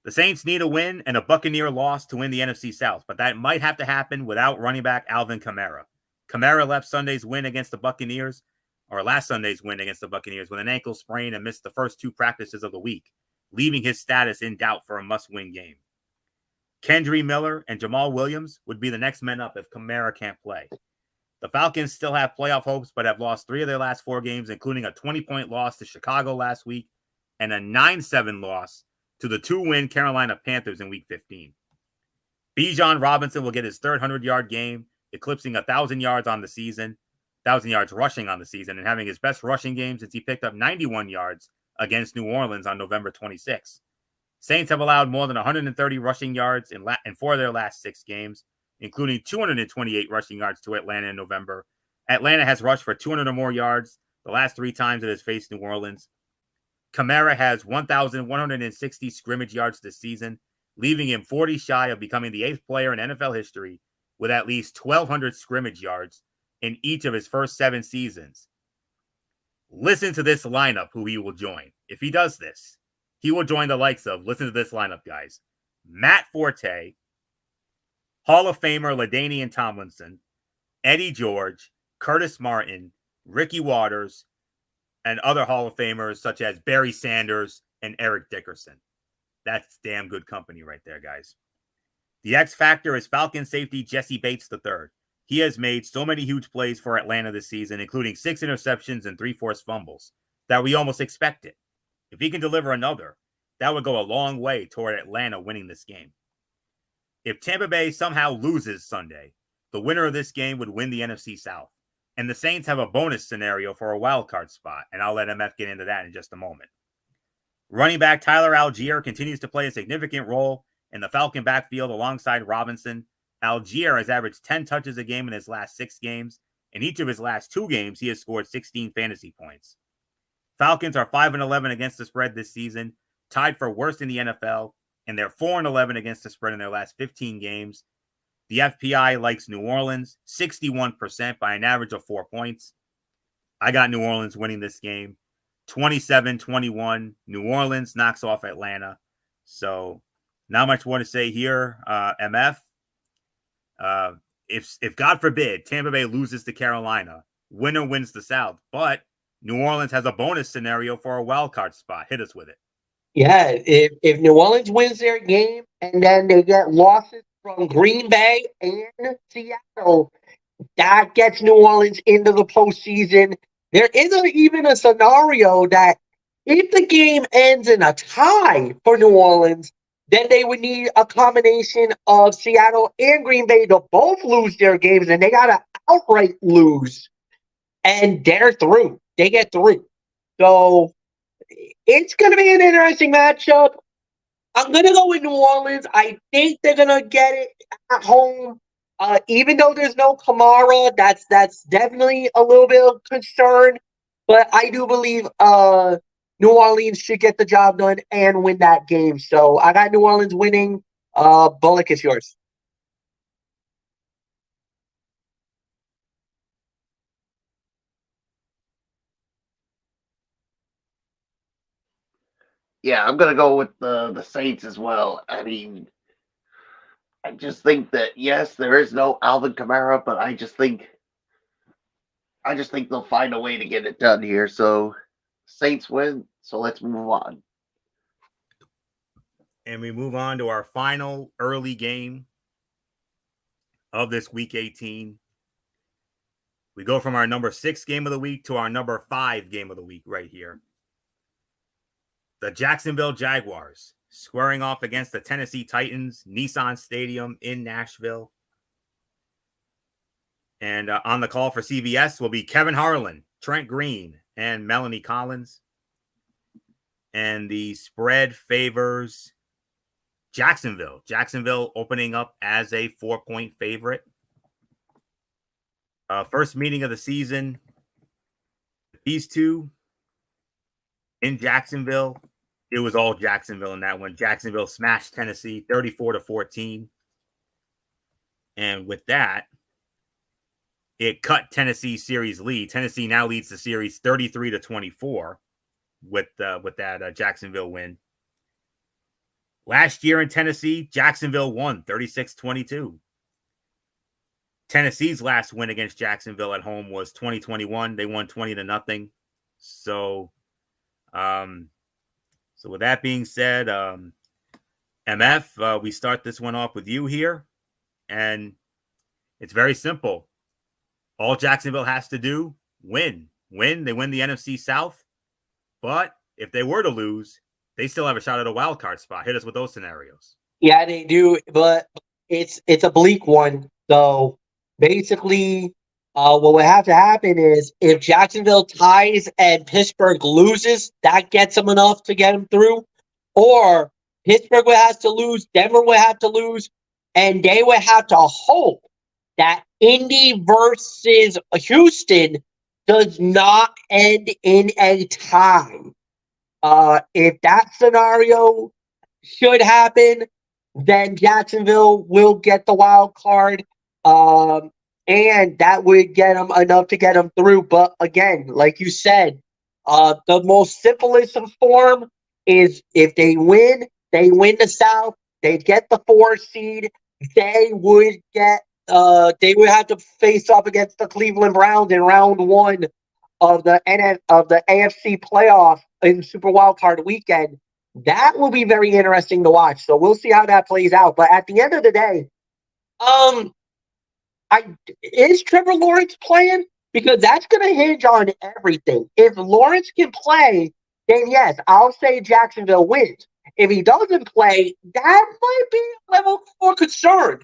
The Saints need a win and a Buccaneer loss to win the NFC South, but that might have to happen without running back Alvin Kamara. Kamara left Sunday's win against the Buccaneers, or last Sunday's win against the Buccaneers, with an ankle sprain and missed the first 2 practices of the week, leaving his status in doubt for a must-win game. Kendry Miller and Jamal Williams would be the next men up if Kamara can't play. The Falcons still have playoff hopes, but have lost 3 of their last 4 games, including a 20-point loss to Chicago last week and a 9-7 loss to the 2-win Carolina Panthers in Week 15. Bijan Robinson will get his third 100-yard game, eclipsing 1,000 yards on the season, 1,000 yards rushing on the season, and having his best rushing game since he picked up 91 yards against New Orleans on November 26. Saints have allowed more than 130 rushing yards in 4 of their last 6 games, including 228 rushing yards to Atlanta in November. Atlanta has rushed for 200 or more yards the last 3 times it has faced New Orleans. Kamara has 1,160 scrimmage yards this season, leaving him 40 shy of becoming the 8th player in NFL history with at least 1,200 scrimmage yards in each of his first 7 seasons. Listen to this lineup, who he will join. If he does this, he will join the likes of, listen to this lineup, guys, Matt Forte, Hall of Famer LaDainian Tomlinson, Eddie George, Curtis Martin, Ricky Waters, and other Hall of Famers such as Barry Sanders and Eric Dickerson. That's damn good company right there, guys. The X factor is Falcon safety Jesse Bates III. He has made so many huge plays for Atlanta this season, including 6 interceptions and 3 forced fumbles, that we almost expected. If he can deliver another, that would go a long way toward Atlanta winning this game. If Tampa Bay somehow loses Sunday, the winner of this game would win the NFC South. And the Saints have a bonus scenario for a wild card spot, and I'll let MF get into that in just a moment. Running back Tyler Algier continues to play a significant role in the Falcon backfield alongside Robinson. Algier has averaged 10 touches a game in his last 6 games. In each of his last 2 games, he has scored 16 fantasy points. Falcons are 5-11 against the spread this season, tied for worst in the NFL, and they're 4-11 against the spread in their last 15 games. The FPI likes New Orleans, 61% by an average of 4 points. I got New Orleans winning this game, 27-21. New Orleans knocks off Atlanta. So not much more to say here, MF. if God forbid Tampa Bay loses to Carolina, winner wins the South, but New Orleans has a bonus scenario for a wild card spot. Hit us with it. Yeah, if New Orleans wins their game and then they get losses from Green Bay and Seattle, that gets New Orleans into the postseason. There isn't even a scenario that if the game ends in a tie for New Orleans, then they would need a combination of Seattle and Green Bay to both lose their games, and they got to outright lose. And they're through. They get through. So it's going to be an interesting matchup. I'm going to go with New Orleans. I think they're going to get it at home. Even though there's no Kamara, that's definitely a little bit of concern. But I do believe New Orleans should get the job done and win that game. So I got New Orleans winning. Bullock, is yours. Yeah, I'm gonna go with the Saints as well. I mean, I just think that yes, there is no Alvin Kamara, but I just think they'll find a way to get it done here. So Saints win. So let's move on. And we move on to our final early game of this week 18. We go from our number 6 game of the week to our number 5 game of the week right here. The Jacksonville Jaguars squaring off against the Tennessee Titans, Nissan Stadium in Nashville. And on the call for CBS will be Kevin Harlan, Trent Green, and Melanie Collins. And the spread favors Jacksonville. Jacksonville opening up as a 4-point favorite. First meeting of the season. These two in Jacksonville. It was all Jacksonville in that one. Jacksonville smashed Tennessee 34-14. And with that, it cut Tennessee's series lead. Tennessee now leads the series 33-24 with that Jacksonville win. Last year in Tennessee, Jacksonville won 36-22. Tennessee's last win against Jacksonville at home was 2021. They won 20-0. So with that being said, MF, we start this one off with you here. And it's very simple. All Jacksonville has to do, win. They win the NFC South. But if they were to lose, they still have a shot at a wild card spot. Hit us with those scenarios. Yeah, they do, but it's a bleak one. So basically, what would have to happen is if Jacksonville ties and Pittsburgh loses, that gets them enough to get them through. Or Pittsburgh would have to lose, Denver would have to lose, and they would have to hope that Indy versus Houston does not end in a tie. If that scenario should happen, then Jacksonville will get the wild card. And that would get them enough to get them through. But again, like you said, the most simplest of form is if they win the South, they get the 4 seed, they would have to face up against the Cleveland Browns in round 1 of the AFC playoff in Super Wildcard weekend. That will be very interesting to watch. So we'll see how that plays out. But at the end of the day, is Trevor Lawrence playing? Because that's going to hinge on everything. If Lawrence can play, then yes, I'll say Jacksonville wins. If he doesn't play, that might be a level for concern.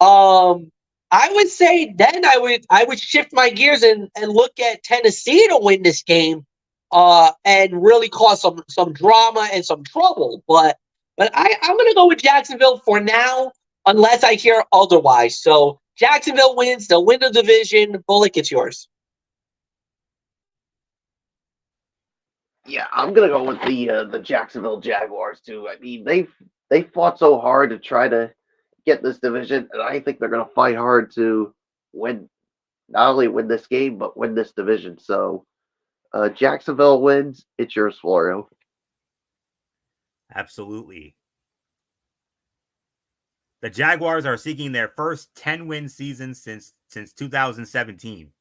I would say then I would shift my gears and look at Tennessee to win this game, and really cause some drama and some trouble. But I'm gonna go with Jacksonville for now, unless I hear otherwise. So Jacksonville wins. They'll win the division. Bullock, it's yours. Yeah, I'm gonna go with the Jacksonville Jaguars too. I mean, they fought so hard to try to get this division, and I think they're gonna fight hard to win, not only win this game but win this division. So, Jacksonville wins. It's yours, Florio. Absolutely. The Jaguars are seeking their first 10-win season since 2017.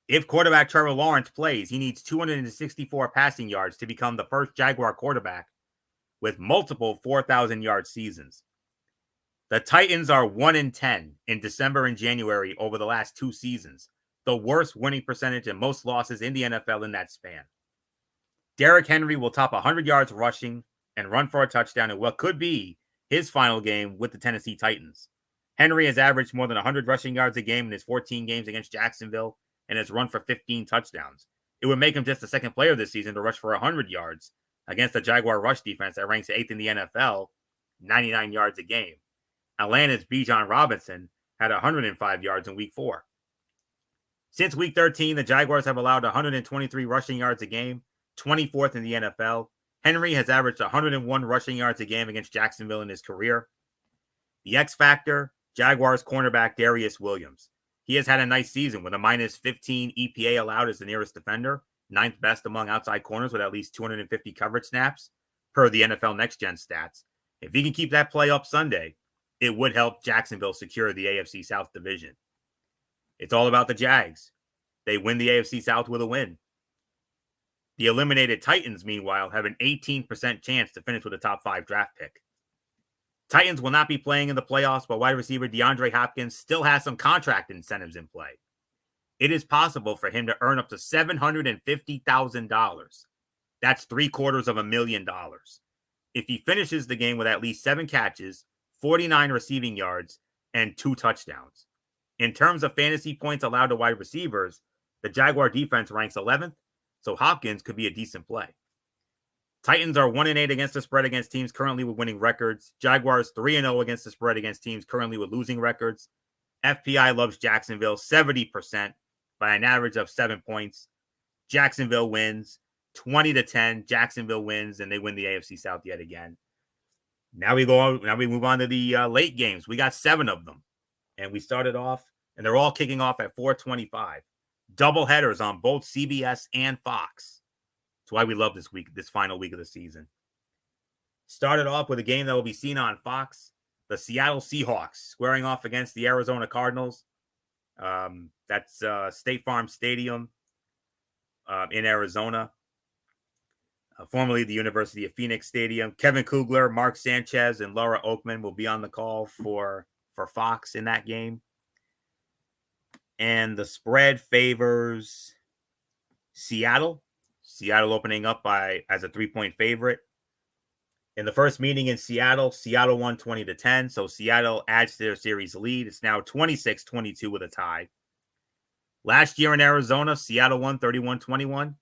If quarterback Trevor Lawrence plays, he needs 264 passing yards to become the first Jaguar quarterback with multiple 4,000-yard seasons. The Titans are 1-10 in December and January over the last 2 seasons, the worst winning percentage and most losses in the NFL in that span. Derrick Henry will top 100 yards rushing and run for a touchdown in what could be his final game with the Tennessee Titans. Henry has averaged more than 100 rushing yards a game in his 14 games against Jacksonville and has run for 15 touchdowns. It would make him just the second player this season to rush for 100 yards against the Jaguar rush defense that ranks 8th in the NFL, 99 yards a game. Atlanta's Bijan Robinson had 105 yards in Week 4. Since Week 13, the Jaguars have allowed 123 rushing yards a game, 24th in the NFL. Henry has averaged 101 rushing yards a game against Jacksonville in his career. The X factor, Jaguars cornerback Darius Williams. He has had a nice season with a minus 15 EPA allowed as the nearest defender, 9th best among outside corners with at least 250 coverage snaps per the NFL Next Gen stats. If he can keep that play up Sunday, it would help Jacksonville secure the AFC South division. It's all about the Jags. They win the AFC South with a win. The eliminated Titans, meanwhile, have an 18% chance to finish with a top 5 draft pick. Titans will not be playing in the playoffs, but wide receiver DeAndre Hopkins still has some contract incentives in play. It is possible for him to earn up to $750,000. That's $750,000. If he finishes the game with at least 7 catches, 49 receiving yards, and 2 touchdowns. In terms of fantasy points allowed to wide receivers, the Jaguar defense ranks 11th, so Hopkins could be a decent play. Titans are 1-8 against the spread against teams currently with winning records. Jaguars 3-0 against the spread against teams currently with losing records. FPI loves Jacksonville 70% by an average of 7 points. Jacksonville wins 20-10. Jacksonville wins and they win the AFC South yet again. Now we move on to the late games. We got 7 of them, and we started off, and they're all kicking off at 4:25. Double headers on both CBS and Fox. That's why we love this final week of the season. Started off with a game that will be seen on Fox. The Seattle Seahawks squaring off against the Arizona Cardinals. That's State Farm Stadium in Arizona. Formerly the University of Phoenix Stadium. Kevin Kugler, Mark Sanchez, and Laura Oakman will be on the call for Fox in that game. And the spread favors Seattle. Seattle opening up as a 3-point favorite. In the first meeting in Seattle, Seattle won 20-10. So Seattle adds to their series lead. It's now 26-22 with a tie. Last year in Arizona, Seattle won 31-21.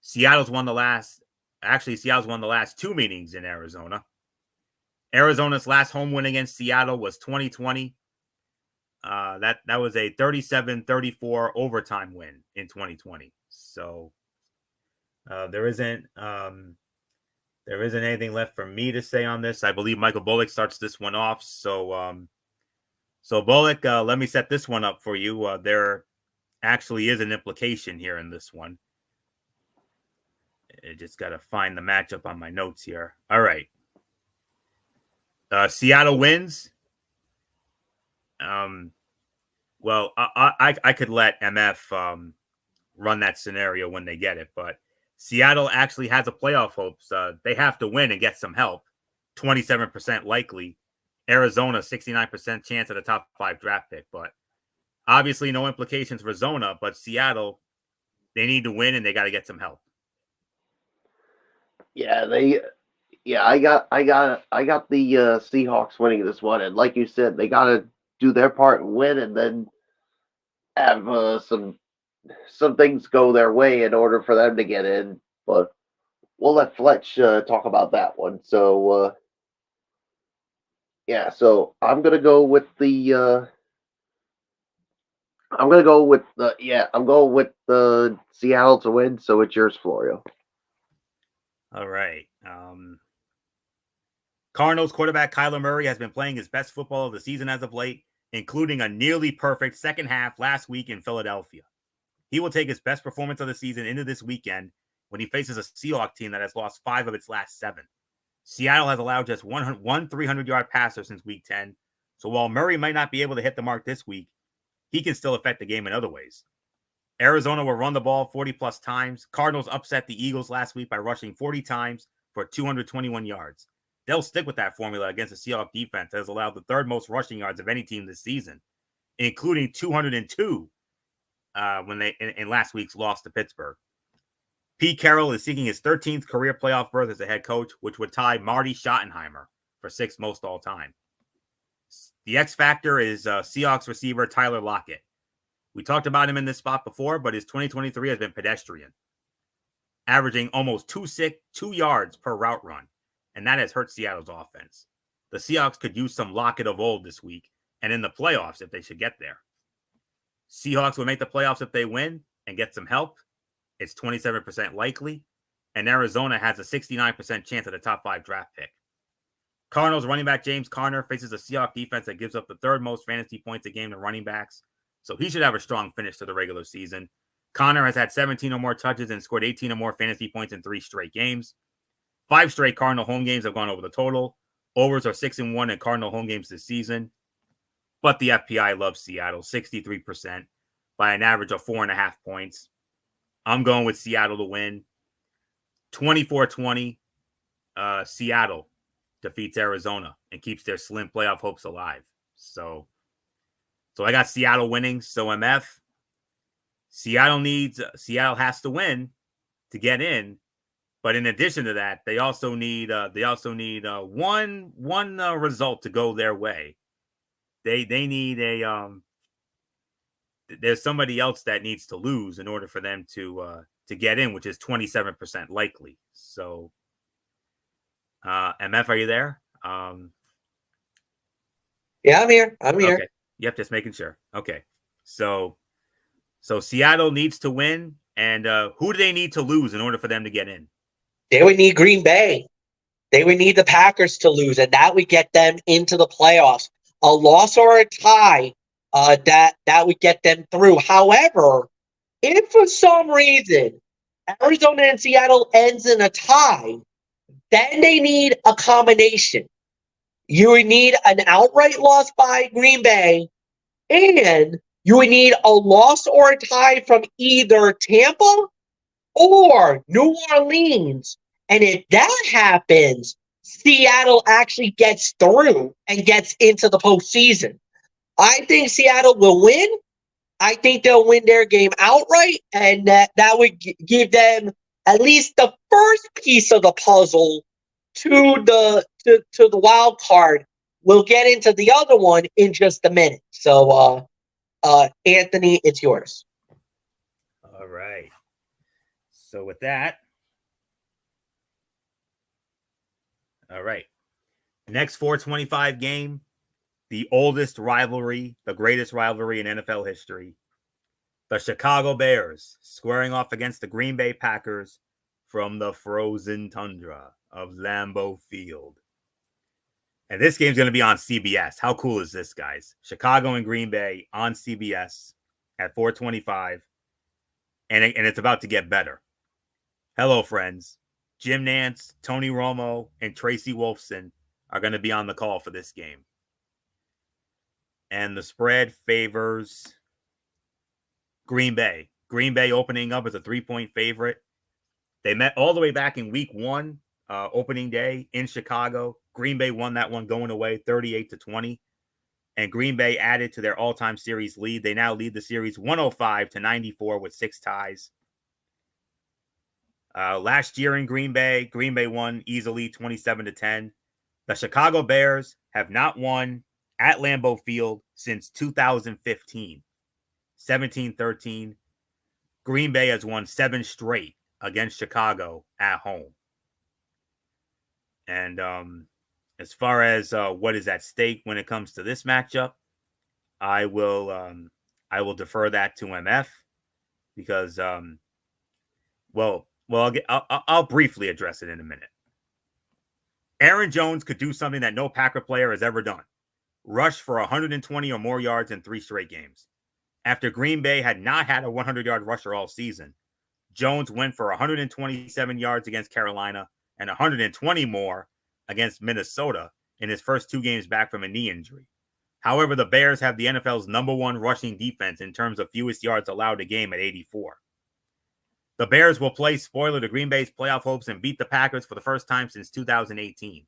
Seattle's won the last 2 meetings in Arizona. Arizona's last home win against Seattle was 2020. That was a 37-34 overtime win in 2020. So there isn't anything left for me to say on this. I believe Michael Bullock starts this one off. So Bullock, let me set this one up for you. There actually is an implication here in this one. I just got to find the matchup on my notes here. All right. Seattle wins. Well, I could let MF run that scenario when they get it, but Seattle actually has a playoff hopes. They have to win and get some help. 27% likely. Arizona, 69% chance at a top 5 draft pick, but obviously no implications for Zona, but Seattle, they need to win and they got to get some help. Yeah, I got the Seahawks winning this one, and like you said, they got to do their part and win, and then have some things go their way in order for them to get in. But we'll let Fletch talk about that one. So so I'm gonna go with the Seattle to win. So it's yours, Florio. All right. Cardinals quarterback Kyler Murray has been playing his best football of the season as of late, including a nearly perfect second half last week in Philadelphia. He will take his best performance of the season into this weekend when he faces a Seahawks team that has lost 5 of its last 7. Seattle has allowed just one 300-yard passer since Week 10, So while Murray might not be able to hit the mark this week, he can still affect the game in other ways. Arizona will run the ball 40-plus times. Cardinals upset the Eagles last week by rushing 40 times for 221 yards. They'll stick with that formula against the Seahawks defense that has allowed the third most rushing yards of any team this season, including 202 when they in last week's loss to Pittsburgh. Pete Carroll is seeking his 13th career playoff berth as a head coach, which would tie Marty Schottenheimer for 6th most all time. The X factor is Seahawks receiver Tyler Lockett. We talked about him in this spot before, but his 2023 has been pedestrian, averaging almost 2 yards per route run, and that has hurt Seattle's offense. The Seahawks could use some Lockett of old this week and in the playoffs if they should get there. Seahawks will make the playoffs if they win and get some help. It's 27% likely, and Arizona has a 69% chance at a top 5 draft pick. Cardinals running back James Conner faces a Seahawks defense that gives up the third most fantasy points a game to running backs, so he should have a strong finish to the regular season. Conner has had 17 or more touches and scored 18 or more fantasy points in 3 straight games. 5 straight Cardinal home games have gone over the total. Overs are 6-1 in Cardinal home games this season. But the FPI loves Seattle, 63%, by an average of 4.5 points. I'm going with Seattle to win. 24-20, Seattle defeats Arizona and keeps their slim playoff hopes alive. So I got Seattle winning. So MF, Seattle has to win to get in. But in addition to that, they also need one result to go their way. They need there's somebody else that needs to lose in order for them to get in, which is 27% likely. So MF, are you there? Yeah, I'm here. Okay. Yep, just making sure. Okay. So Seattle needs to win, and who do they need to lose in order for them to get in? They would need Green Bay. They would need the Packers to lose, and that would get them into the playoffs. A loss or a tie, that would get them through. However, if for some reason Arizona and Seattle ends in a tie, then they need a combination. You would need an outright loss by Green Bay, and you would need a loss or a tie from either Tampa or New Orleans. And if that happens, Seattle actually gets through and gets into the postseason. I think Seattle will win. I think they'll win their game outright, and that would give them at least the first piece of the puzzle to the wild card. We'll get into the other one in just a minute. So, Anthony, it's yours. All right. So with that, all right. Next 425 game, the oldest rivalry, the greatest rivalry in NFL history. The Chicago Bears squaring off against the Green Bay Packers from the frozen tundra of Lambeau Field. And this game's going to be on CBS. How cool is this, guys? Chicago and Green Bay on CBS at 425. And it's about to get better. Hello, friends. Jim Nantz, Tony Romo, and Tracy Wolfson are going to be on the call for this game. And the spread favors Green Bay. Green Bay opening up as a 3-point favorite. They met all the way back in week 1, opening day in Chicago. Green Bay won that one going away 38-20. And Green Bay added to their all-time series lead. They now lead the series 105-94 with 6 ties. Last year in Green Bay won easily 27-10. The Chicago Bears have not won at Lambeau Field since 2015. 17-13. Green Bay has won 7 straight against Chicago at home. And as far as what is at stake when it comes to this matchup, I will defer that to MF because I'll briefly address it in a minute. Aaron Jones could do something that no Packer player has ever done: rush for 120 or more yards in 3 straight games. After Green Bay had not had a 100-yard rusher all season, Jones went for 127 yards against Carolina and 120 more against Minnesota in his first 2 games back from a knee injury. However, the Bears have the NFL's #1 rushing defense in terms of fewest yards allowed a game at 84. The Bears will play spoiler to Green Bay's playoff hopes and beat the Packers for the first time since 2018.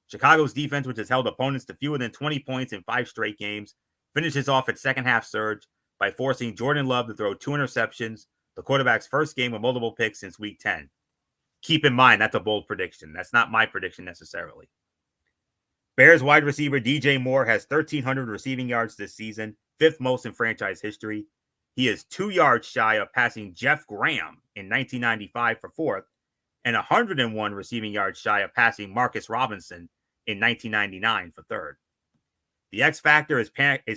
Chicago's defense, which has held opponents to fewer than 20 points in 5 straight games, finishes off its second half surge by forcing Jordan Love to throw 2 interceptions, the quarterback's first game with multiple picks since week 10. Keep in mind, that's a bold prediction. That's not my prediction necessarily. Bears wide receiver DJ Moore has 1,300 receiving yards this season, 5th most in franchise history. He is 2 yards shy of passing Jeff Graham in 1995 for 4th, and 101 receiving yards shy of passing Marcus Robinson in 1999 for 3rd. The X factor is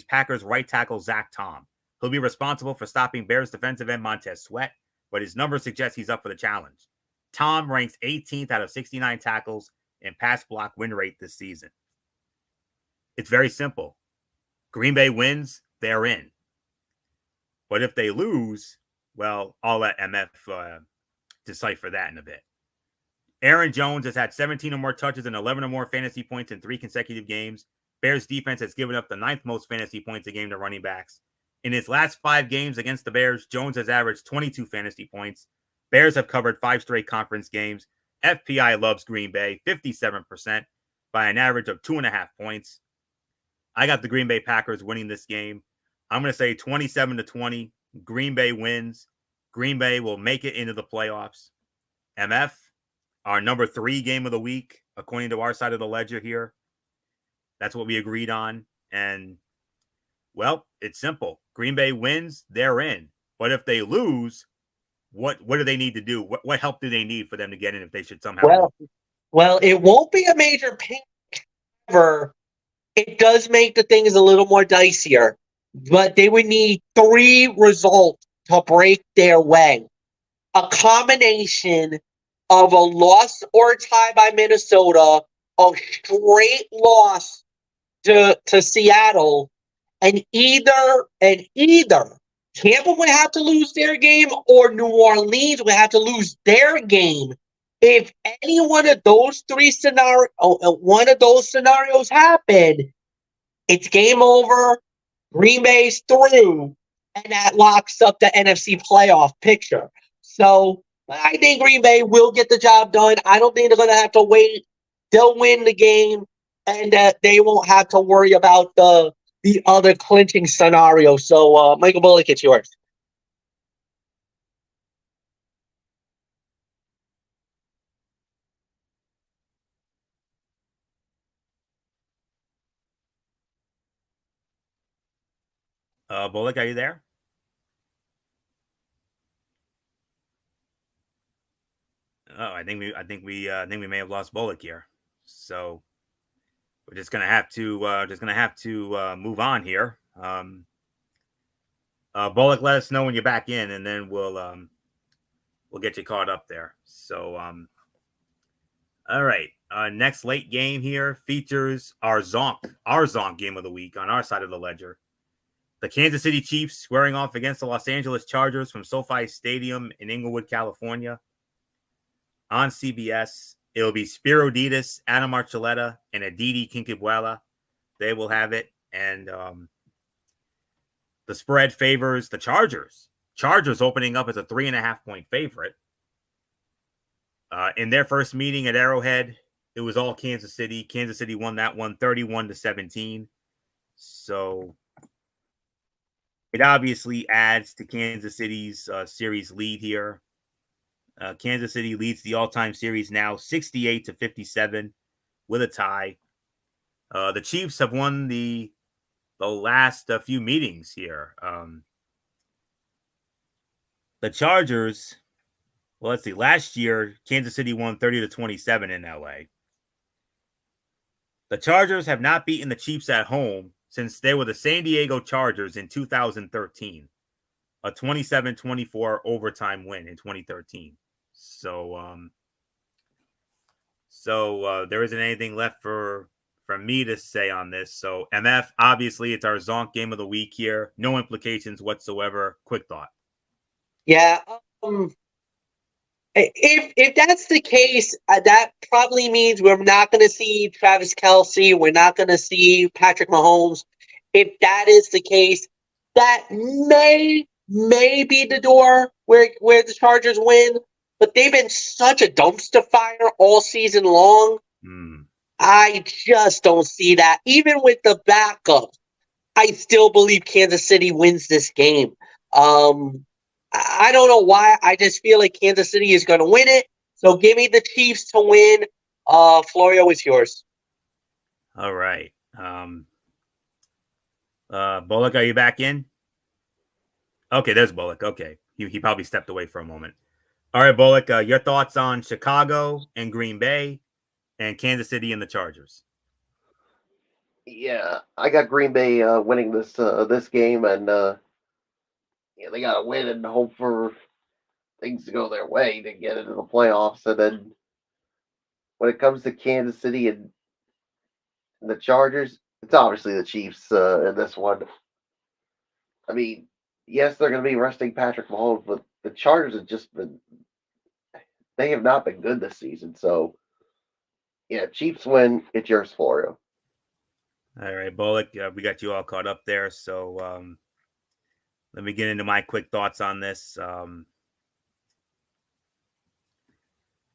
Packers right tackle Zach Tom. He'll be responsible for stopping Bears defensive end Montez Sweat, but his numbers suggest he's up for the challenge. Tom ranks 18th out of 69 tackles in pass block win rate this season. It's very simple. Green Bay wins, they're in. But if they lose, well, I'll let MF decipher that in a bit. Aaron Jones has had 17 or more touches and 11 or more fantasy points in 3 consecutive games. Bears defense has given up the 9th most fantasy points a game to running backs. In his last 5 games against the Bears, Jones has averaged 22 fantasy points. Bears have covered 5 straight conference games. FPI loves Green Bay, 57%, by an average of 2.5 points. I got the Green Bay Packers winning this game. I'm going to say 27-20. Green Bay wins. Green Bay will make it into the playoffs. MF, our number 3 game of the week, according to our side of the ledger here. That's what we agreed on. And, well, it's simple. Green Bay wins, they're in. But if they lose, what do they need to do? What help do they need for them to get in if they should somehow Well, it won't be a major panic. However, it does make the things a little more dicier. But they would need 3 results to break their way. A combination of a loss or a tie by Minnesota, a straight loss to Seattle, and either Tampa would have to lose their game or New Orleans would have to lose their game. If any one of those 3 scenarios, happen, it's game over. Green Bay's through, and that locks up the NFC playoff picture. So I think Green Bay will get the job done. I don't think they're going to have to wait. They'll win the game, and they won't have to worry about the other clinching scenario. So, Michael Bullock, it's yours. Bullock, are you there? Oh, I think we may have lost Bullock here. So we're just gonna have to move on here. Bullock, let us know when you're back in, and then we'll get you caught up there. So all right. Next late game here features our Zonk game of the week on our side of the ledger. The Kansas City Chiefs squaring off against the Los Angeles Chargers from SoFi Stadium in Inglewood, California. On CBS, it'll be Spiro Ditas, Adam Archuleta, and Aditi Kinkabwala. They will have it. And the spread favors the Chargers. Chargers opening up as a 3.5-point favorite. In their first meeting at Arrowhead, it was all Kansas City. Kansas City won that one 31-17. So it obviously adds to Kansas City's series lead here. Kansas City leads the all-time series now 68-57 with a tie. The Chiefs have won the last few meetings here. The Chargers, well, let's see. Last year, Kansas City won 30-27 in LA. The Chargers have not beaten the Chiefs at home since they were the San Diego Chargers in 2013, a 27-24 overtime win in 2013. So there isn't anything left for me to say on this. So MF, obviously, it's our Zonk game of the week here. No implications whatsoever. Quick thought. Yeah. If that's the case, that probably means we're not going to see Travis Kelce. We're not going to see Patrick Mahomes. if that is the case, that may be the door where the Chargers win. But they've been such a dumpster fire all season long. I just don't see that. Even with the backup, I still believe Kansas City wins this game. I don't know why. I just feel like Kansas City is going to win it. So give me the Chiefs to win. Florio, is yours. All right. Bullock, are you back in? Okay, there's Bullock. Okay. He probably stepped away for a moment. All right, Bullock, your thoughts on Chicago and Green Bay and Kansas City and the Chargers? Yeah, I got Green Bay winning this game, and they got to win and hope for things to go their way to get into the playoffs. And then when it comes to Kansas City and the Chargers, it's obviously the Chiefs in this one. I mean, yes, they're going to be resting Patrick Mahomes, but the Chargers have just they have not been good this season. So, yeah, Chiefs win. It's yours, Florio. All right, Bullock, we got you all caught up there. So let me get into my quick thoughts on this.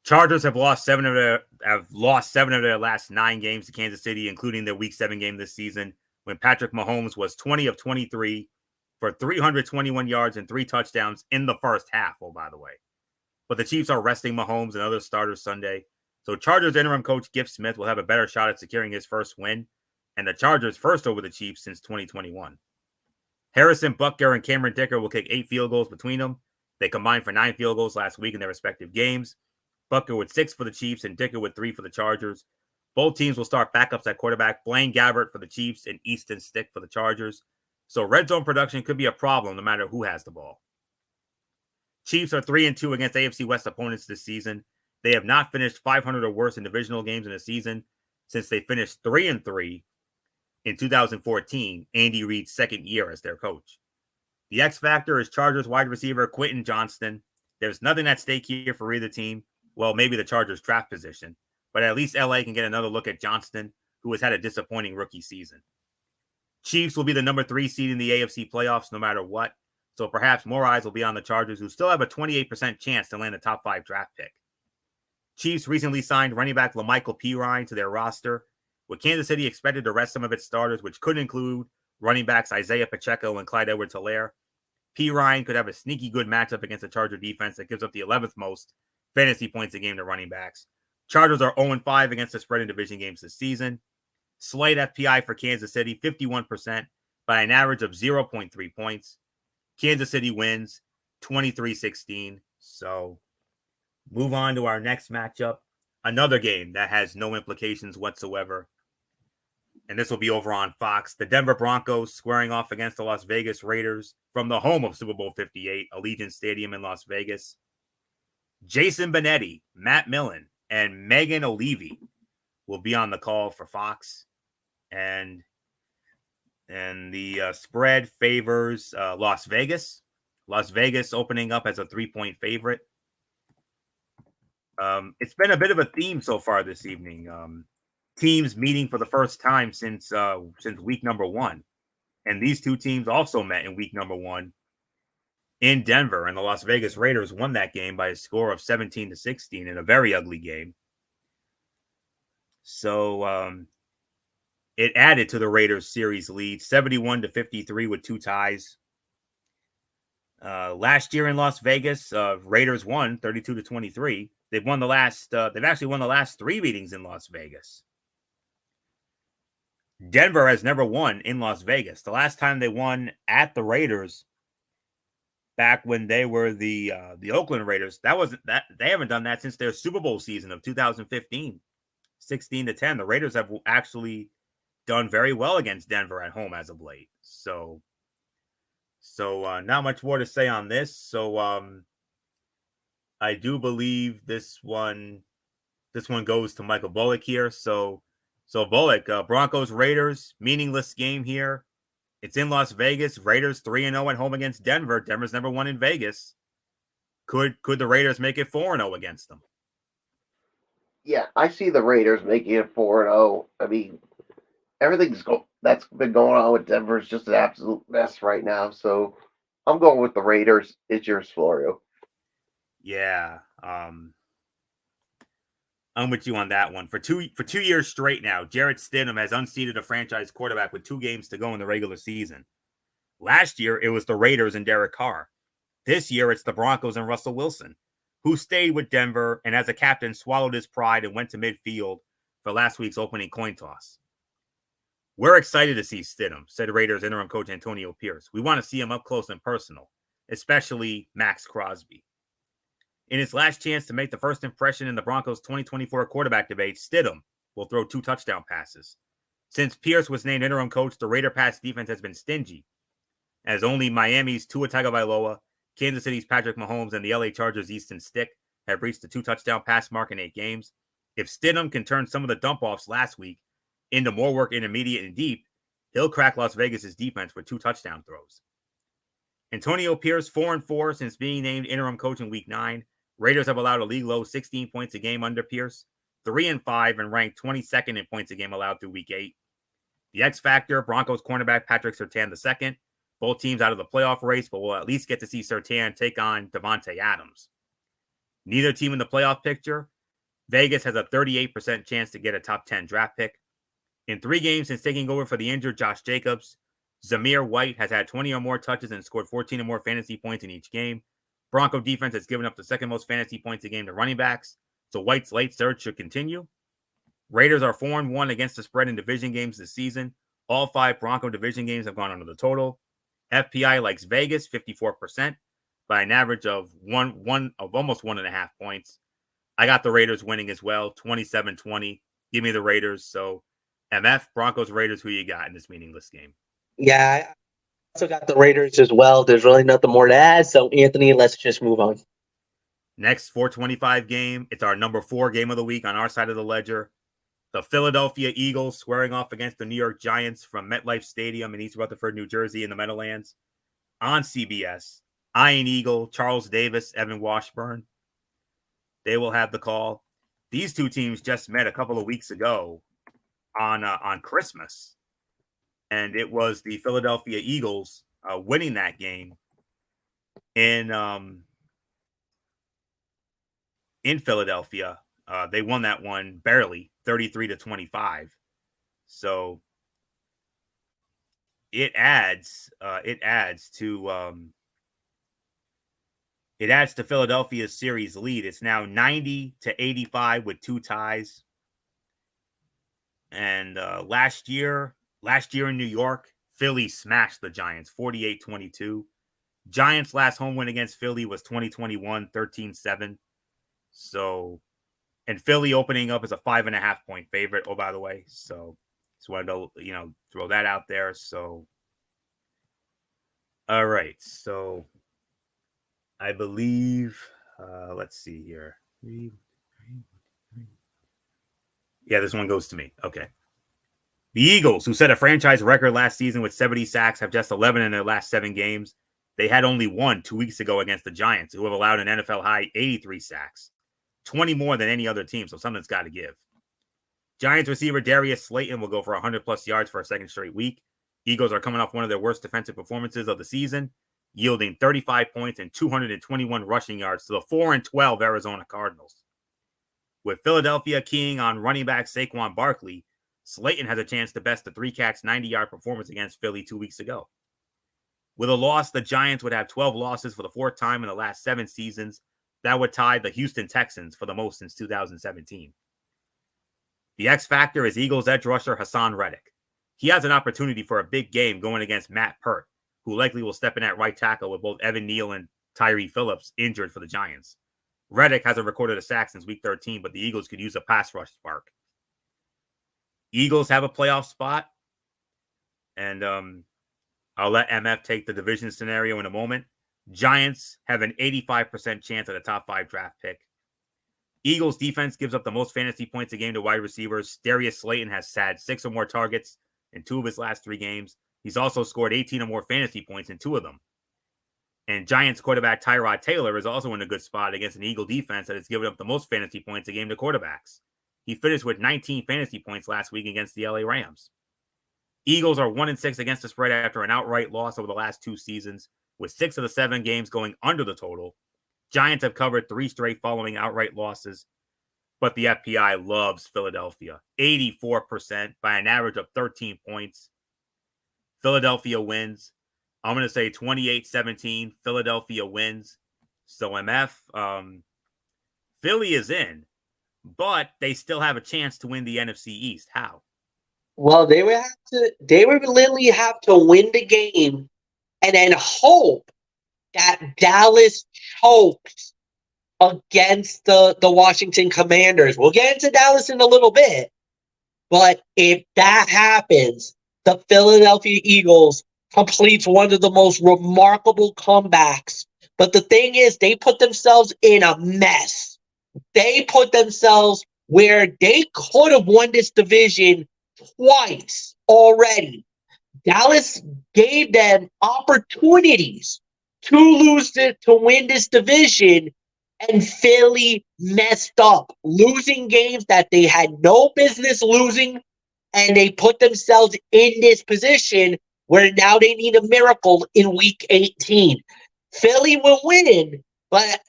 Chargers have lost seven of their last 9 games to Kansas City, including their Week 7 game this season, when Patrick Mahomes was 20 of 23 for 321 yards and 3 touchdowns in the first half. Oh, by the way, but the Chiefs are resting Mahomes and other starters Sunday, so Chargers interim coach Gift Smith will have a better shot at securing his first win, and the Chargers first over the Chiefs since 2021. Harrison Butker and Cameron Dicker will kick 8 field goals between them. They combined for 9 field goals last week in their respective games. Butker with 6 for the Chiefs and Dicker with 3 for the Chargers. Both teams will start backups at quarterback. Blaine Gabbert for the Chiefs and Easton Stick for the Chargers. So red zone production could be a problem no matter who has the ball. Chiefs are 3-2 against AFC West opponents this season. They have not finished 500 or worse in divisional games in a season since they finished 3-3 in 2014, Andy Reid's second year as their coach. The X factor is Chargers wide receiver Quentin Johnston. There's nothing at stake here for either team. Well, maybe the Chargers draft position, but at least LA can get another look at Johnston, who has had a disappointing rookie season. Chiefs will be the number 3 seed in the AFC playoffs no matter what, so perhaps more eyes will be on the Chargers, who still have a 28% chance to land a top 5 draft pick. Chiefs recently signed running back LaMichael Pirine to their roster, with Kansas City expected to rest some of its starters, which could include running backs Isaiah Pacheco and Clyde Edwards-Helaire. Pirine could have a sneaky good matchup against the Charger defense that gives up the 11th most fantasy points a game to running backs. Chargers are 0-5 against the spread in division games this season. Slight FPI for Kansas City, 51%, by an average of 0.3 points. Kansas City wins 23-16. So move on to our next matchup. Another game that has no implications whatsoever. And this will be over on Fox. The Denver Broncos squaring off against the Las Vegas Raiders from the home of Super Bowl 58, Allegiant Stadium in Las Vegas. Jason Benetti, Matt Millen, and Megan O'Leary will be on the call for Fox. And the spread favors Las Vegas. Las Vegas opening up as a 3-point favorite. It's been a bit of a theme so far this evening. Teams meeting for the first time since week number 1. And these two teams also met in week number 1 in Denver, and the Las Vegas Raiders won that game by a score of 17-16 in a very ugly game. So it added to the Raiders series lead, 71-53 with 2 ties. Last year in Las Vegas, Raiders won 32-23. They've actually won the last 3 meetings in Las Vegas. Denver has never won in Las Vegas. The last time they won at the Raiders, back when they were the Oakland Raiders, they haven't done that since their Super Bowl season of 2015, 16-10. The Raiders have actually done very well against Denver at home as of late. So not much more to say on this. So I do believe this one goes to Michael Bullock here. So Bullock, Broncos Raiders, meaningless game here. It's in Las Vegas. Raiders 3-0 at home against Denver. Denver's never won in Vegas. Could the Raiders make it 4-0 against them? Yeah, I see the Raiders making it 4-0. I mean, everything's that's been going on with Denver is just an absolute mess right now. So I'm going with the Raiders. It's yours, Florio. Yeah. I'm with you on that one. For 2 years straight now, Jarrett Stidham has unseated a franchise quarterback with 2 games to go in the regular season. Last year, it was the Raiders and Derek Carr. This year, it's the Broncos and Russell Wilson, who stayed with Denver and as a captain swallowed his pride and went to midfield for last week's opening coin toss. We're excited to see Stidham, said Raiders interim coach Antonio Pierce. We want to see him up close and personal, especially Max Crosby. In his last chance to make the first impression in the Broncos' 2024 quarterback debate, Stidham will throw 2 touchdown passes. Since Pierce was named interim coach, the Raider pass defense has been stingy, as only Miami's Tua Tagovailoa, Kansas City's Patrick Mahomes, and the LA Chargers' Easton Stick have reached the 2 touchdown pass mark in 8 games. If Stidham can turn some of the dump-offs last week into more work intermediate and deep, he'll crack Las Vegas' defense with 2 touchdown throws. Antonio Pierce, 4-4 since being named interim coach in Week 9. Raiders have allowed a league low 16 points a game under Pierce, 3-5, and ranked 22nd in points a game allowed through Week 8. The X Factor, Broncos cornerback Patrick Surtain II. Both teams out of the playoff race, but we'll at least get to see Surtain take on Devontae Adams. Neither team in the playoff picture. Vegas has a 38% chance to get a top 10 draft pick. In 3 games since taking over for the injured Josh Jacobs, Zamir White has had 20 or more touches and scored 14 or more fantasy points in each game. Bronco defense has given up the second most fantasy points a game to running backs, so White's late surge should continue. Raiders are 4-1 against the spread in division games this season. All 5 Bronco division games have gone under the total. FPI likes Vegas 54% by an average of almost 1.5 points. I got the Raiders winning as well, 27-20. Give me the Raiders. So MF, Broncos, Raiders, who you got in this meaningless game? Yeah, I also got the Raiders as well. There's really nothing more to add. So, Anthony, let's just move on. Next 425 game. It's our number 4 game of the week on our side of the ledger. The Philadelphia Eagles squaring off against the New York Giants from MetLife Stadium in East Rutherford, New Jersey in the Meadowlands. On CBS, Ian Eagle, Charles Davis, Evan Washburn. They will have the call. These 2 teams just met a couple of weeks ago on Christmas. And it was the Philadelphia Eagles winning that game in Philadelphia. They won that one barely, 33-25. So it adds to Philadelphia's series lead. It's now 90-85 with 2 ties. And last year in New York, Philly smashed the Giants 48-22. Giants' last home win against Philly was 2021, 13-7. So, and Philly opening up as a 5.5 point favorite. Oh, by the way, so just wanted to throw that out there. So, all right. So, I believe. Let's see here. Yeah, this one goes to me. Okay. The Eagles, who set a franchise record last season with 70 sacks, have just 11 in their last 7 games. They had only 1 2 weeks ago against the Giants, who have allowed an NFL high 83 sacks, 20 more than any other team, so something's got to give. Giants receiver Darius Slayton will go for 100-plus yards for a second straight week. Eagles are coming off one of their worst defensive performances of the season, yielding 35 points and 221 rushing yards to the 4-12 Arizona Cardinals. With Philadelphia keying on running back Saquon Barkley, Slayton has a chance to best the 3-catch 90-yard performance against Philly 2 weeks ago. With a loss, the Giants would have 12 losses for the 4th time in the last 7 seasons. That would tie the Houston Texans for the most since 2017. The X factor is Eagles edge rusher Hassan Reddick. He has an opportunity for a big game going against Matt Pert, who likely will step in at right tackle with both Evan Neal and Tyree Phillips injured for the Giants. Reddick hasn't recorded a sack since week 13, but the Eagles could use a pass rush spark. Eagles have a playoff spot, and I'll let MF take the division scenario in a moment. Giants have an 85% chance at a top 5 draft pick. Eagles defense gives up the most fantasy points a game to wide receivers. Darius Slayton has had 6 or more targets in 2 of his last 3 games. He's also scored 18 or more fantasy points in 2 of them. And Giants quarterback Tyrod Taylor is also in a good spot against an Eagle defense that has given up the most fantasy points a game to quarterbacks. He finished with 19 fantasy points last week against the LA Rams. Eagles are 1-6 against the spread after an outright loss over the last 2 seasons, with 6 of the 7 games going under the total. Giants have covered 3 straight following outright losses, but the FPI loves Philadelphia. 84% by an average of 13 points. Philadelphia wins. I'm going to say 28-17. Philadelphia wins. So MF, Philly is in, but they still have a chance to win the NFC East. How? Well, they would literally have to win the game and then hope that Dallas chokes against the Washington Commanders. We'll get into Dallas in a little bit, but if that happens, the Philadelphia Eagles completes one of the most remarkable comebacks. But the thing is, they put themselves in a mess. They put themselves where they could have won this division twice already. Dallas gave them opportunities to win this division, and Philly messed up, losing games that they had no business losing, and they put themselves in this position where now they need a miracle in Week 18. Philly will win, but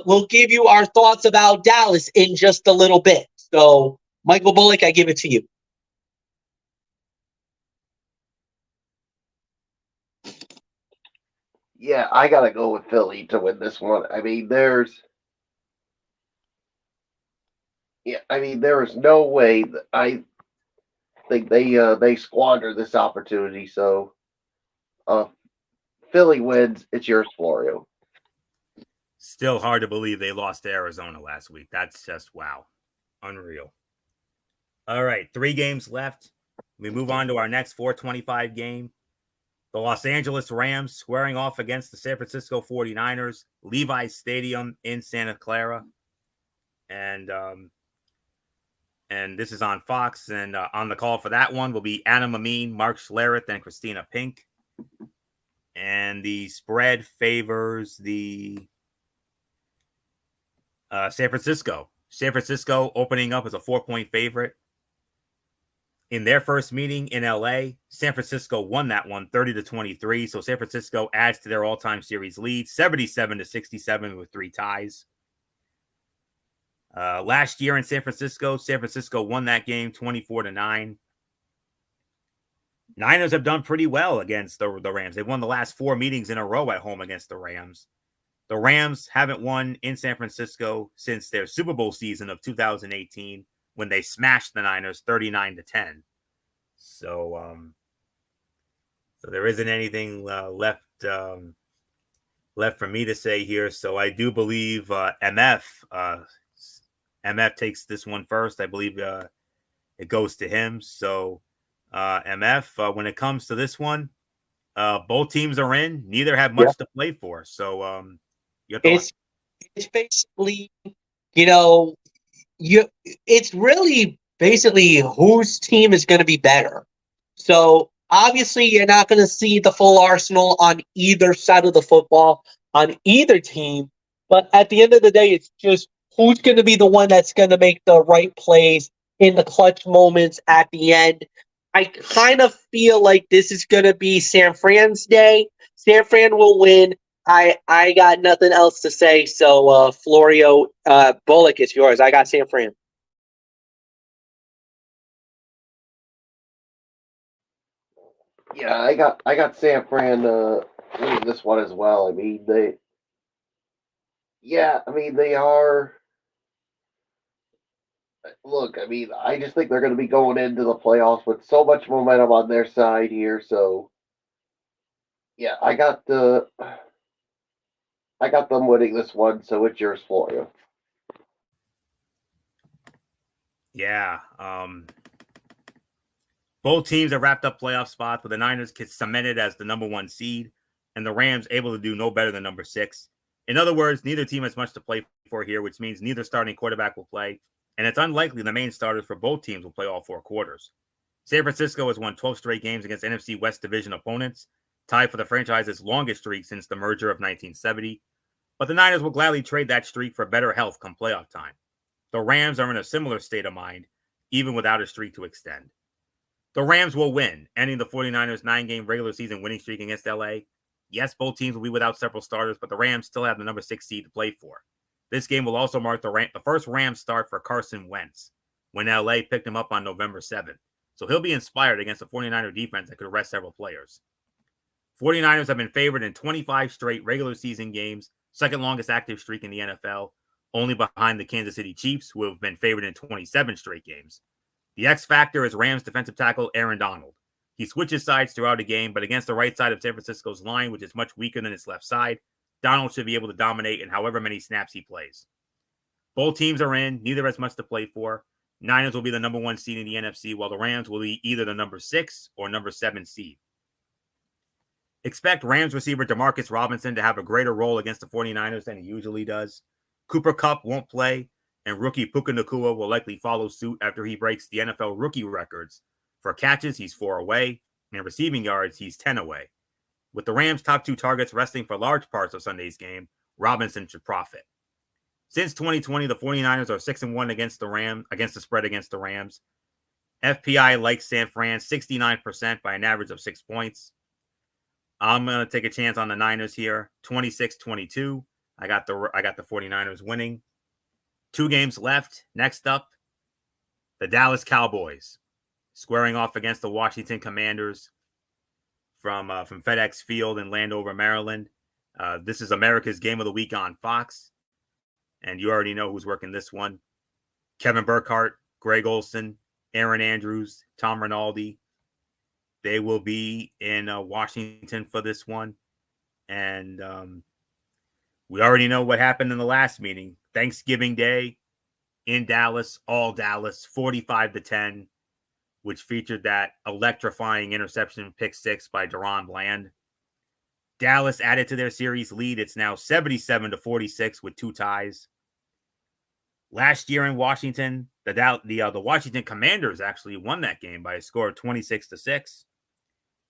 we'll give you our thoughts about Dallas in just a little bit. So, Michael Bullock, I give it to you. Yeah, I gotta go with Philly to win this one. I mean, there is no way that I think they squander this opportunity. So, Philly wins. It's yours, Florio. Still hard to believe they lost to Arizona last week. That's just wow. Unreal. All right, 3 games left. We move on to our next 425 game. The Los Angeles Rams squaring off against the San Francisco 49ers, Levi's Stadium in Santa Clara. And this is on Fox. And on the call for that one will be Adam Amin, Mark Schlereth, and Christina Pink. And the spread favors the San Francisco. San Francisco opening up as a 4-point favorite. In their first meeting in LA, San Francisco won that one 30-23. So San Francisco adds to their all-time series lead, 77-67 with 3 ties. Last year in San Francisco won that game 24-9. Niners have done pretty well against the Rams. They've won the last 4 meetings in a row at home against the Rams. The Rams haven't won in San Francisco since their Super Bowl season of 2018 when they smashed the Niners 39-10. So there isn't anything left for me to say here. So I do believe MF takes this one first. I believe it goes to him. So MF, when it comes to this one, both teams are in. Neither have much to play for. So your thoughts? It's basically, it's really basically whose team is going to be better. So obviously you're not going to see the full arsenal on either side of the football on either team. But at the end of the day, it's just who's going to be the one that's going to make the right plays in the clutch moments at the end. I kind of feel like this is going to be San Fran's day. San Fran will win. I got nothing else to say. So, Florio, Bullock, it's yours. I got San Fran. Yeah, I got San Fran winning this one as well. I mean, they are. Look, I mean, I just think they're going to be going into the playoffs with so much momentum on their side here. So, yeah, I got them winning this one. So it's yours, Florio. Yeah. Both teams have wrapped up playoff spots with the Niners cemented as the number 1 seed and the Rams able to do no better than number 6. In other words, neither team has much to play for here, which means neither starting quarterback will play. And it's unlikely the main starters for both teams will play all 4 quarters. San Francisco has won 12 straight games against NFC West Division opponents, tied for the franchise's longest streak since the merger of 1970. But the Niners will gladly trade that streak for better health come playoff time. The Rams are in a similar state of mind, even without a streak to extend. The Rams will win, ending the 49ers' 9-game regular season winning streak against LA. Yes, both teams will be without several starters, but the Rams still have the number 6 seed to play for. This game will also mark the first Rams start for Carson Wentz when LA picked him up on November 7th. So he'll be inspired against a 49er defense that could arrest several players. 49ers have been favored in 25 straight regular season games, second longest active streak in the NFL, only behind the Kansas City Chiefs, who have been favored in 27 straight games. The X factor is Rams defensive tackle Aaron Donald. He switches sides throughout a game, but against the right side of San Francisco's line, which is much weaker than its left side, Donald should be able to dominate in however many snaps he plays. Both teams are in. Neither has much to play for. Niners will be the number 1 seed in the NFC, while the Rams will be either the number 6 or number 7 seed. Expect Rams receiver Demarcus Robinson to have a greater role against the 49ers than he usually does. Cooper Kupp won't play, and rookie Puka Nacua will likely follow suit after he breaks the NFL rookie records. For catches, he's 4 away, and receiving yards, he's 10 away. With the Rams' top 2 targets resting for large parts of Sunday's game, Robinson should profit. Since 2020, the 49ers are 6-1 against the spread against the Rams. FPI likes San Fran 69% by an average of 6 points. I'm going to take a chance on the Niners here. 26-22. I got the 49ers winning. 2 games left. Next up, the Dallas Cowboys squaring off against the Washington Commanders from FedEx Field in Landover, Maryland. This is America's Game of the Week on Fox. And you already know who's working this one. Kevin Burkhardt, Greg Olson, Aaron Andrews, Tom Rinaldi. They will be in Washington for this one. And we already know what happened in the last meeting. Thanksgiving Day in Dallas, all Dallas, 45-10, which featured that electrifying interception pick 6 by Deron Bland. Dallas added to their series lead. It's now 77-46 with 2 ties. Last year in Washington, the Washington Commanders actually won that game by a score of 26-6.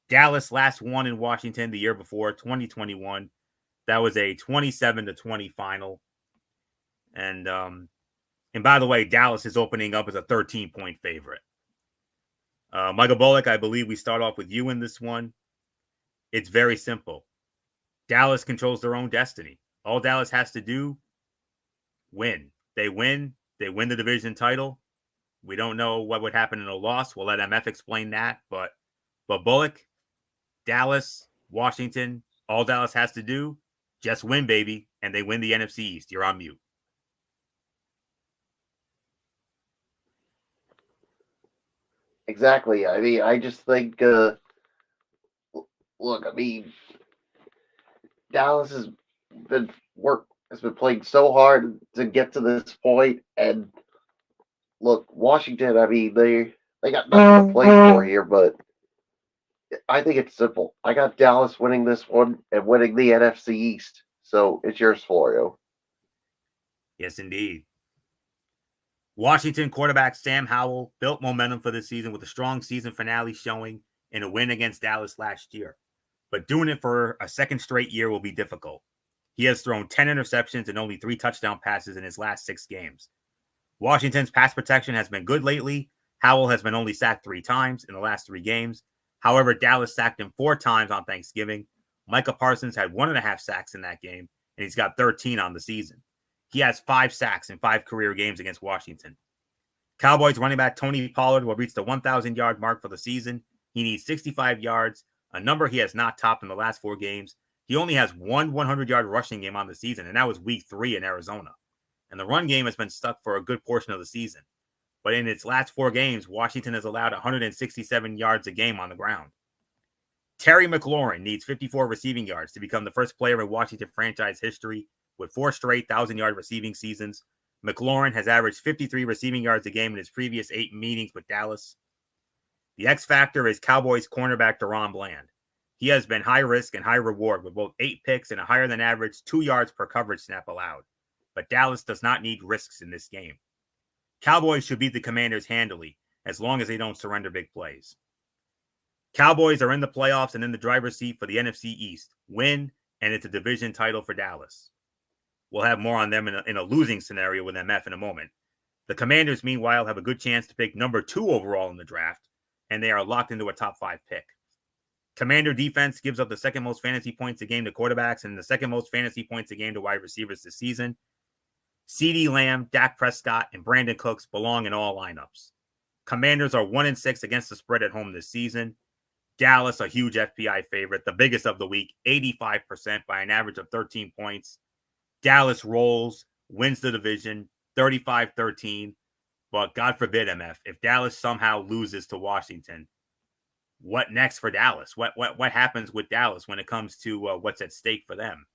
Dallas last won in Washington the year before, 2021. That was a 27-20 final. And by the way, Dallas is opening up as a 13-point favorite. Michael Bullock, I believe we start off with you in this one. It's very simple. Dallas controls their own destiny. All Dallas has to do, win. They win the division title. We don't know what would happen in a loss. We'll let MF explain that. But Bullock, Dallas, Washington, all Dallas has to do, just win, baby. And they win the NFC East. You're on mute. Exactly. I mean, I just think, look, I mean, Dallas has been playing so hard to get to this point, and look, Washington, I mean, they got nothing to play for here, but I think it's simple. I got Dallas winning this one and winning the NFC East. So it's yours, Florio. Yes, indeed. Washington quarterback Sam Howell built momentum for this season with a strong season finale showing in a win against Dallas last year. But doing it for a second straight year will be difficult. He has thrown 10 interceptions and only 3 touchdown passes in his last 6 games. Washington's pass protection has been good lately. Howell has been only sacked 3 times in the last 3 games. However, Dallas sacked him 4 times on Thanksgiving. Micah Parsons had 1.5 sacks in that game, and he's got 13 on the season. He has 5 sacks in 5 career games against Washington. Cowboys running back Tony Pollard will reach the 1,000-yard mark for the season. He needs 65 yards, a number he has not topped in the last 4 games. He only has one 100-yard rushing game on the season, and that was week 3 in Arizona. And the run game has been stuck for a good portion of the season. But in its last 4 games, Washington has allowed 167 yards a game on the ground. Terry McLaurin needs 54 receiving yards to become the first player in Washington franchise history with 4 straight 1,000-yard receiving seasons. McLaurin has averaged 53 receiving yards a game in his previous 8 meetings with Dallas. The X factor is Cowboys cornerback Deron Bland. He has been high risk and high reward with both 8 picks and a higher than average 2 yards per coverage snap allowed. But Dallas does not need risks in this game. Cowboys should beat the Commanders handily as long as they don't surrender big plays. Cowboys are in the playoffs and in the driver's seat for the NFC East. Win, and it's a division title for Dallas. We'll have more on them in a losing scenario with MF in a moment. The Commanders, meanwhile, have a good chance to pick number 2 overall in the draft, and they are locked into a top 5 pick. Commander defense gives up the second most fantasy points a game to quarterbacks and the second most fantasy points a game to wide receivers this season. CeeDee Lamb, Dak Prescott, and Brandon Cooks belong in all lineups. Commanders are 1-6 against the spread at home this season. Dallas, a huge FPI favorite, the biggest of the week, 85% by an average of 13 points. Dallas rolls, wins the division, 35-13. But God forbid, MF, if Dallas somehow loses to Washington, what next for Dallas? What happens with Dallas when it comes to what's at stake for them?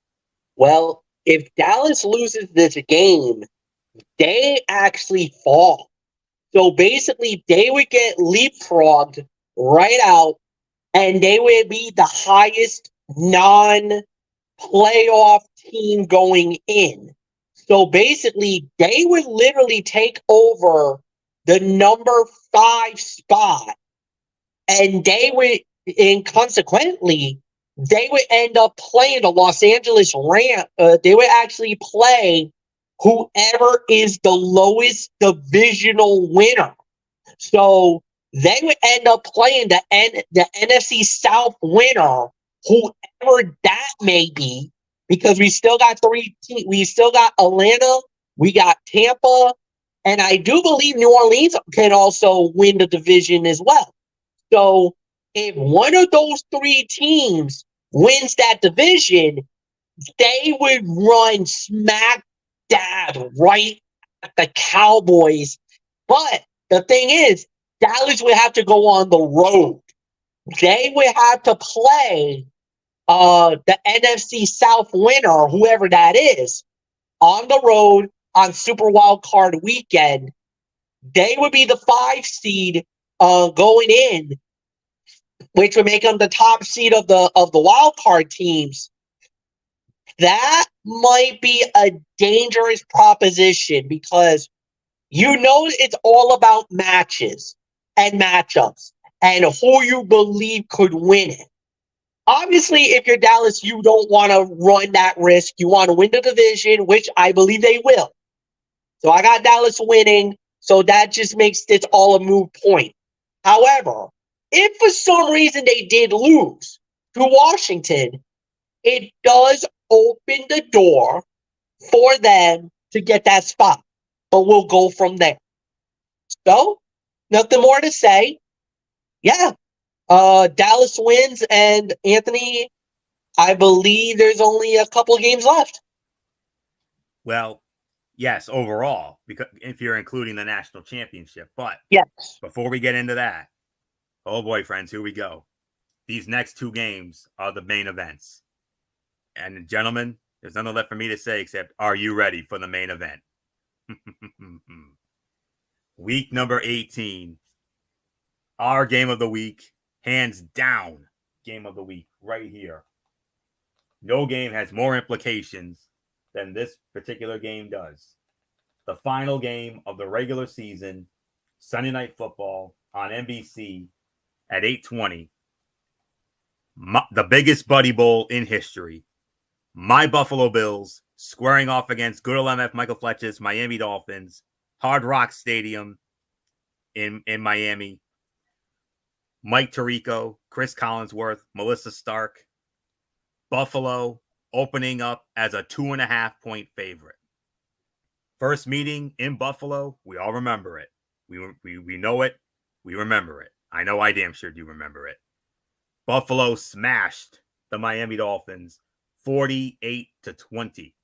Well, if Dallas loses this game, they actually fall. So basically, they would get leapfrogged right out, and they would be the highest non-playoff team going in. So basically, they would literally take over the number 5 spot, and consequently, they would end up playing the Los Angeles Rams. They would actually play whoever is the lowest divisional winner. So they would end up playing the NFC South winner, whoever that may be, because we still got 3 teams. We still got Atlanta, we got Tampa, and I do believe New Orleans can also win the division as well. So if one of those 3 teams wins that division, they would run smack dab right at the Cowboys. But the thing is, Dallas would have to go on the road. They would have to play the NFC South winner, whoever that is, on the road on Super Wild Card weekend. They would be the 5 seed going in, which would make them the top seed of the wild card teams. That might be a dangerous proposition because it's all about matches and matchups and who you believe could win it. Obviously, if you're Dallas, you don't want to run that risk. You want to win the division, which I believe they will. So I got Dallas winning, so that just makes this all a moot point. However, if for some reason they did lose to Washington, it does open the door for them to get that spot. But we'll go from there. So, nothing more to say. Yeah. Dallas wins, and Anthony, I believe there's only a couple of games left. Well, yes, overall, because if you're including the national championship. But yes, before we get into that, oh boy, friends, here we go. These next 2 games are the main events. And gentlemen, there's nothing left for me to say except, are you ready for the main event? Week number 18. Our game of the week, hands down, game of the week right here. No game has more implications than this particular game does. The final game of the regular season, Sunday Night Football on NBC at 8:20. The biggest Buddy Bowl in history. My Buffalo Bills squaring off against good old MF Michael Fletcher's Miami Dolphins, Hard Rock Stadium in Miami. Mike Tirico, Chris Collinsworth, Melissa Stark. Buffalo opening up as a 2.5-point favorite. First meeting in Buffalo, we all remember it. We know it. We remember it. I know I damn sure do remember it. Buffalo smashed the Miami Dolphins 48-20.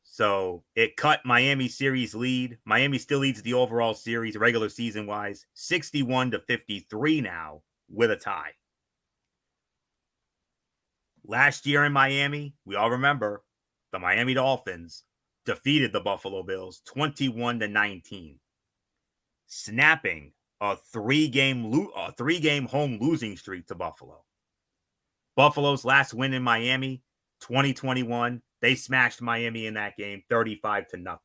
So it cut Miami's series lead. Miami still leads the overall series regular season wise, 61-53 now with a tie. Last year in Miami, we all remember the Miami Dolphins defeated the Buffalo Bills 21-19, snapping a three-game home losing streak to Buffalo. Buffalo's last win in Miami, 2021, they smashed Miami in that game 35-0.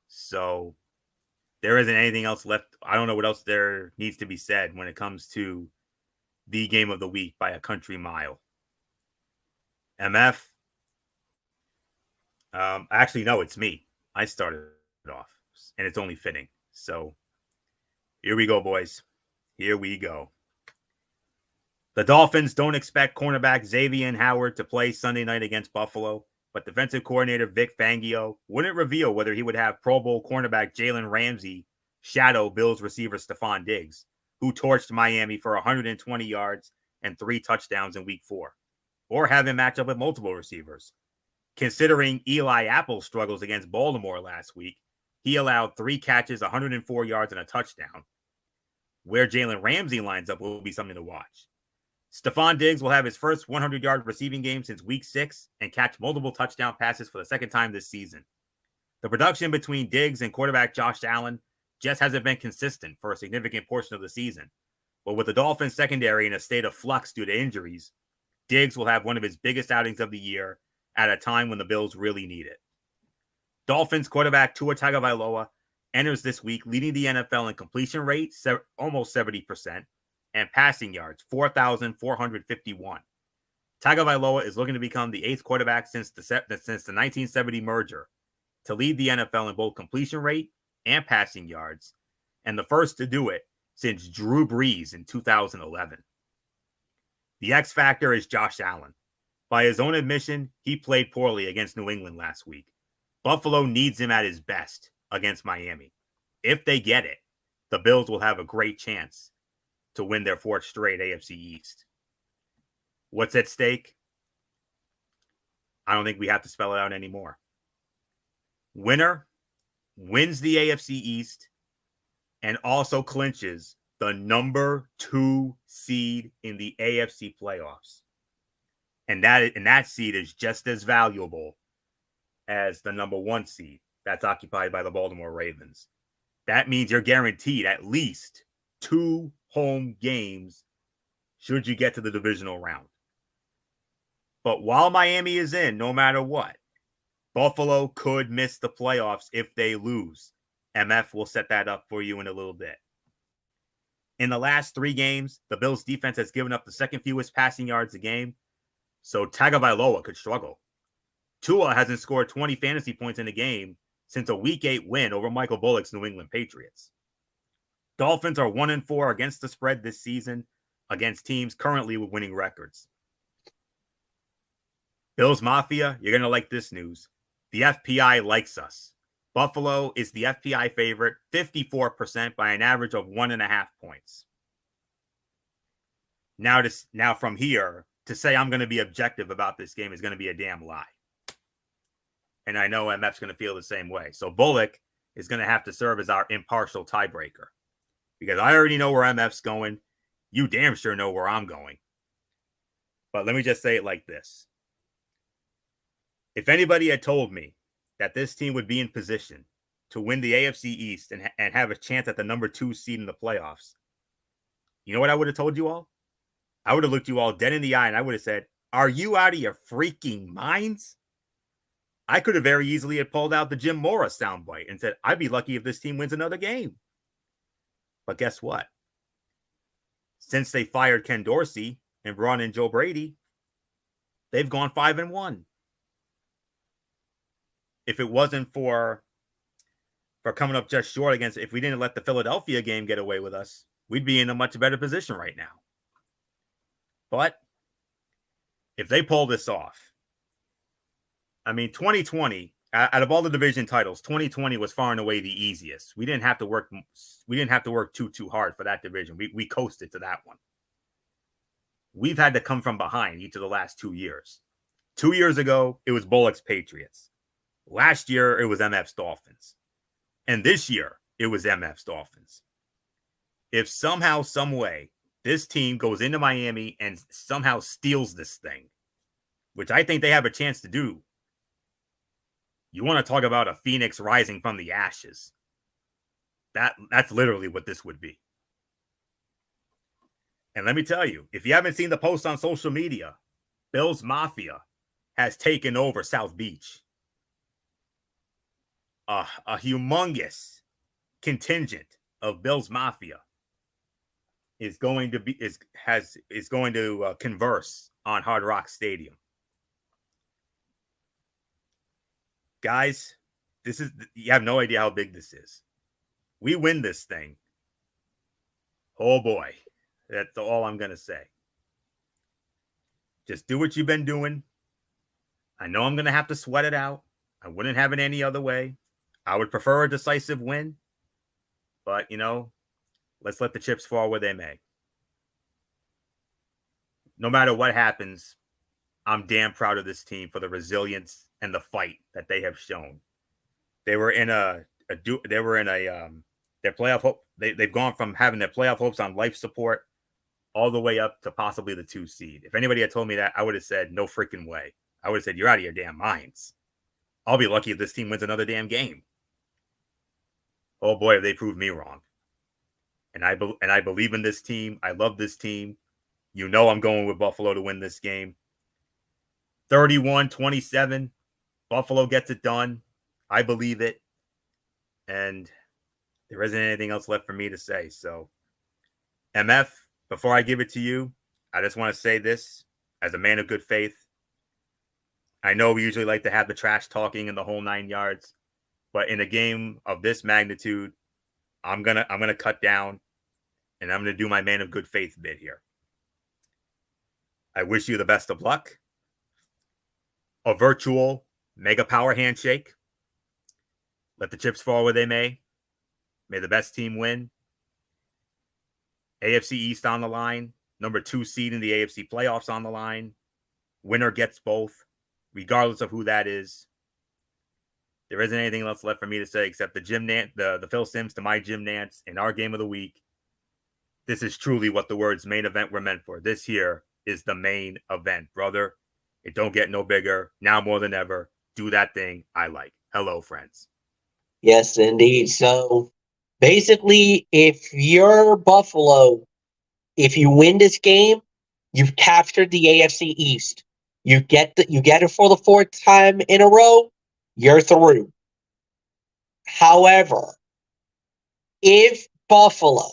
So there isn't anything else left. I don't know what else there needs to be said when it comes to the game of the week by a country mile. MF. Actually, no, it's me. I started it off, and it's only fitting. So Here we go, boys. Here we go. The Dolphins don't expect cornerback Xavier Howard to play Sunday night against Buffalo, but defensive coordinator Vic Fangio wouldn't reveal whether he would have Pro Bowl cornerback Jalen Ramsey shadow Bills receiver Stephon Diggs, who torched Miami for 120 yards and 3 touchdowns in Week 4, or have him match up with multiple receivers. Considering Eli Apple's struggles against Baltimore last week, he allowed 3 catches, 104 yards, and a touchdown. Where Jalen Ramsey lines up will be something to watch. Stephon Diggs will have his first 100-yard receiving game since Week 6 and catch multiple touchdown passes for the second time this season. The production between Diggs and quarterback Josh Allen just hasn't been consistent for a significant portion of the season. But with the Dolphins secondary in a state of flux due to injuries, Diggs will have one of his biggest outings of the year at a time when the Bills really need it. Dolphins quarterback Tua Tagovailoa enters this week leading the NFL in completion rate, almost 70%, and passing yards, 4,451. Tagovailoa is looking to become the 8th quarterback since the 1970 merger to lead the NFL in both completion rate and passing yards, and the first to do it since Drew Brees in 2011. The X factor is Josh Allen. By his own admission, he played poorly against New England last week. Buffalo needs him at his best against Miami. If they get it, the Bills will have a great chance to win their 4th straight AFC East. What's at stake? I don't think we have to spell it out anymore. Winner wins the AFC East and also clinches the number 2 seed in the AFC playoffs. And that seed is just as valuable as the number 1 seed that's occupied by the Baltimore Ravens. That means you're guaranteed at least 2 home games should you get to the divisional round. But while Miami is in, no matter what, Buffalo could miss the playoffs if they lose. MF will set that up for you in a little bit. In the last 3 games, the Bills' defense has given up the second fewest passing yards a game, so Tagovailoa could struggle. Tua hasn't scored 20 fantasy points in a game since a Week 8 win over Michael Bullock's New England Patriots. Dolphins are 1-4 against the spread this season against teams currently with winning records. Bills Mafia, you're going to like this news. The FPI likes us. Buffalo is the FPI favorite, 54% by an average of 1.5 points. Now from here, to say I'm going to be objective about this game is going to be a damn lie. And I know MF's going to feel the same way. So Bullock is going to have to serve as our impartial tiebreaker. Because I already know where MF's going. You damn sure know where I'm going. But let me just say it like this. If anybody had told me that this team would be in position to win the AFC East and have a chance at the number 2 seed in the playoffs, you know what I would have told you all? I would have looked you all dead in the eye and I would have said, are you out of your freaking minds? I could have very easily have pulled out the Jim Mora soundbite and said, I'd be lucky if this team wins another game. But guess what? Since they fired Ken Dorsey and brought in Joe Brady, they've gone 5-1. If it wasn't for coming up just short against, if we didn't let the Philadelphia game get away with us, we'd be in a much better position right now. But if they pull this off, I mean, 2020, out of all the division titles, 2020 was far and away the easiest. We didn't have to work too hard for that division. We coasted to that one. We've had to come from behind each of the last 2 years. 2 years ago, it was Bullock's Patriots. Last year, it was MF's Dolphins. And this year, it was MF's Dolphins. If somehow, some way, this team goes into Miami and somehow steals this thing, which I think they have a chance to do, you want to talk about a phoenix rising from the ashes. That's literally what this would be. And let me tell you, if you haven't seen the post on social media, Bills Mafia has taken over South Beach. A humongous contingent of Bills Mafia is going to converse on Hard Rock Stadium. Guys, you have no idea how big this is. We win this thing. Oh boy. That's all I'm going to say. Just do what you've been doing. I know I'm going to have to sweat it out. I wouldn't have it any other way. I would prefer a decisive win. But, let's let the chips fall where they may. No matter what happens, I'm damn proud of this team for the resilience and the fight that they have shown. They were in their playoff hope. They've gone from having their playoff hopes on life support all the way up to possibly the 2 seed. If anybody had told me that, I would have said no freaking way. I would have said you're out of your damn minds. I'll be lucky if this team wins another damn game. Oh boy, have they proved me wrong. And I believe in this team. I love this team. I'm going with Buffalo to win this game. 31-27. Buffalo gets it done. I believe it. And there isn't anything else left for me to say. So, MF, before I give it to you, I just want to say this as a man of good faith. I know we usually like to have the trash talking and the whole 9 yards, but in a game of this magnitude, I'm gonna cut down, and I'm gonna do my man of good faith bit here. I wish you the best of luck. A virtual mega power handshake. Let the chips fall where they may. May the best team win. AFC East on the line. Number 2 seed in the AFC playoffs on the line. Winner gets both, regardless of who that is. There isn't anything else left for me to say except the Phil Simms to my Jim Nance in our game of the week. This is truly what the words main event were meant for. This here is the main event, brother. It don't get no bigger. Now more than ever, do that thing I like. Hello, friends. Yes, indeed. So basically, if you're Buffalo, if you win this game, you've captured the AFC East. You get it for the 4th time in a row, you're through. However, if Buffalo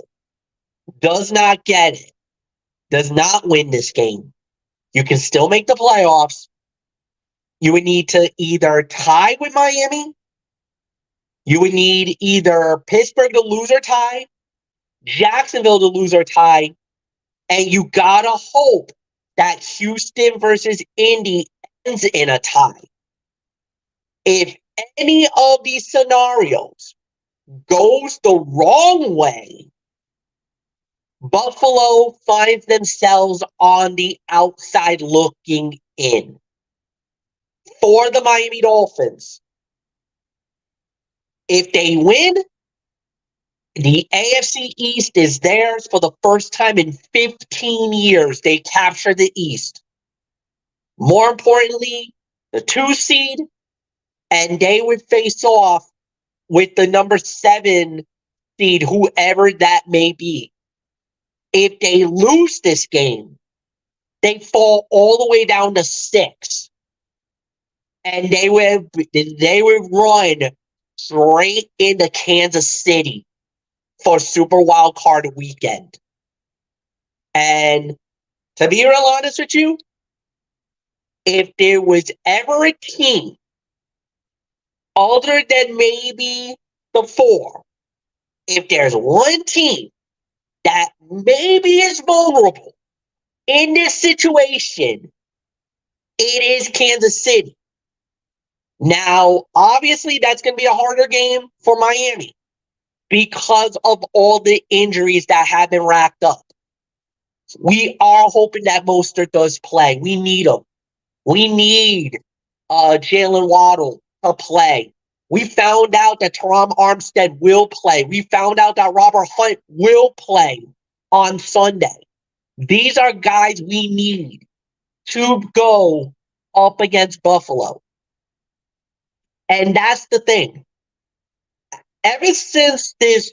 does not get it, does not win this game, you can still make the playoffs. You would need to either tie with Miami. You would need either Pittsburgh to lose or tie, Jacksonville to lose or tie, and you gotta hope that Houston versus Indy ends in a tie. If any of these scenarios goes the wrong way, Buffalo finds themselves on the outside looking in. For the Miami Dolphins, if they win, the AFC East is theirs for the first time in 15 years. They capture the East. More importantly, the 2 seed, and they would face off with the number 7 seed, whoever that may be. If they lose this game, they fall all the way down to 6. And they would run straight into Kansas City for Super Wild Card weekend. And to be real honest with you, if there was ever a team other than maybe the 4, if there's one team that maybe is vulnerable in this situation, it is Kansas City. Now, obviously, that's going to be a harder game for Miami because of all the injuries that have been racked up. We are hoping that Mostert does play. We need him. We need Jalen Waddle to play. We found out that Teron Armstead will play. We found out that Robert Hunt will play on Sunday. These are guys we need to go up against Buffalo. And that's the thing. Ever since this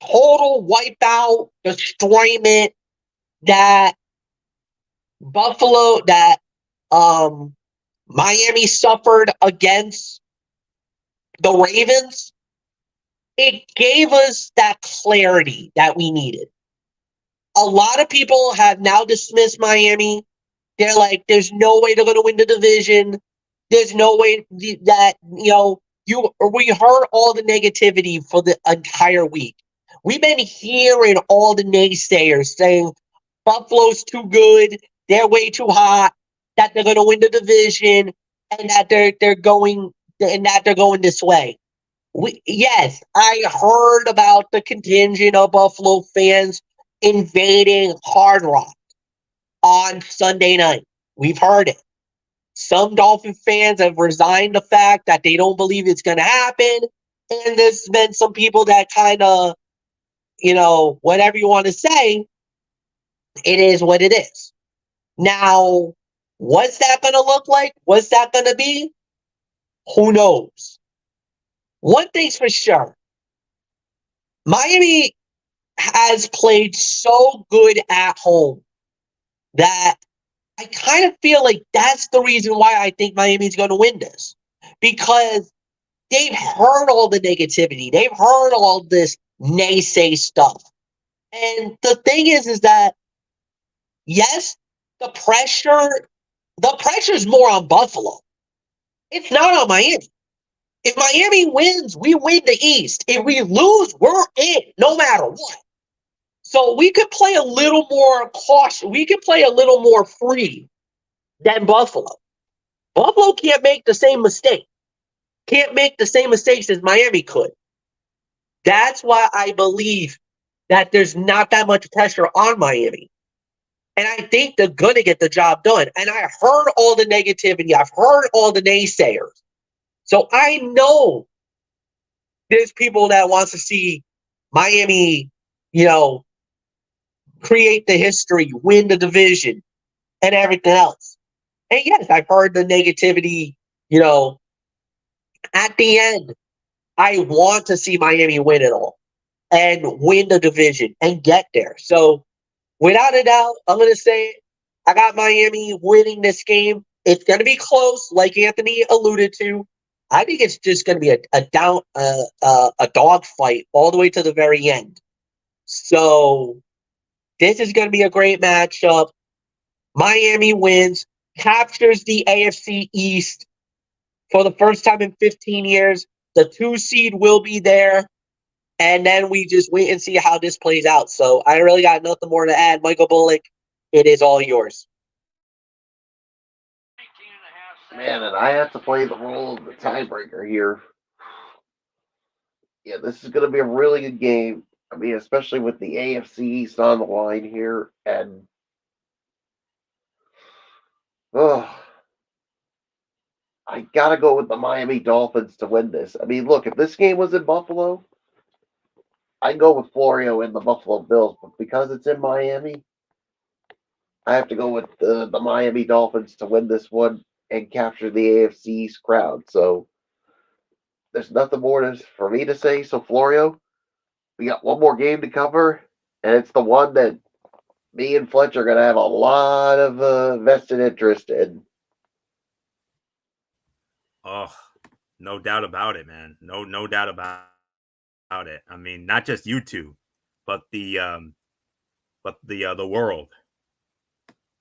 total wipeout, destroyment that Miami suffered against the Ravens, it gave us that clarity that we needed. A lot of people have now dismissed Miami. They're like, there's no way they're going to win the division. There's no way that, we heard all the negativity for the entire week. We've been hearing all the naysayers saying Buffalo's too good, they're way too hot, that they're going to win the division, and that they're going this way. Yes, I heard about the contingent of Buffalo fans invading Hard Rock on Sunday night. We've heard it. Some Dolphin fans have resigned the fact that they don't believe it's going to happen. And there's been some people that kind of, whatever you want to say, it is what it is. Now, what's that going to look like? What's that going to be? Who knows? One thing's for sure. Miami has played so good at home that I kind of feel like that's the reason why I think Miami's going to win this. Because they've heard all the negativity. They've heard all this naysay stuff. And the thing is that, yes, the pressure's more on Buffalo. It's not on Miami. If Miami wins, we win the East. If we lose, we're in, no matter what. So we could play a little more cautious. We could play a little more free than Buffalo. Buffalo can't make the same mistake. Can't make the same mistakes as Miami could. That's why I believe that there's not that much pressure on Miami. And I think they're going to get the job done. And I heard all the negativity. I've heard all the naysayers. So I know there's people that wants to see Miami, create the history, win the division, and everything else. And yes, I've heard the negativity, at the end, I want to see Miami win it all and win the division and get there. So without a doubt, I'm going to say I got Miami winning this game. It's going to be close, like Anthony alluded to. I think it's just going to be a dog fight all the way to the very end. So this is going to be a great matchup. Miami wins, captures the AFC East for the first time in 15 years. The 2 seed will be there. And then we just wait and see how this plays out. So I really got nothing more to add. Michael Bullock, it is all yours. Man, and I have to play the role of the tiebreaker here. Yeah, this is going to be a really good game. I mean, especially with the AFC East on the line here. And, I got to go with the Miami Dolphins to win this. I mean, look, if this game was in Buffalo, I'd go with Florio and the Buffalo Bills. But because it's in Miami, I have to go with the Miami Dolphins to win this one and capture the AFC East crowd. So there's nothing more for me to say. So, Florio, we got one more game to cover, and it's the one that me and Fletcher are going to have a lot of vested interest in. Oh, no doubt about it, man. No doubt about it. I mean, not just you two, but the world.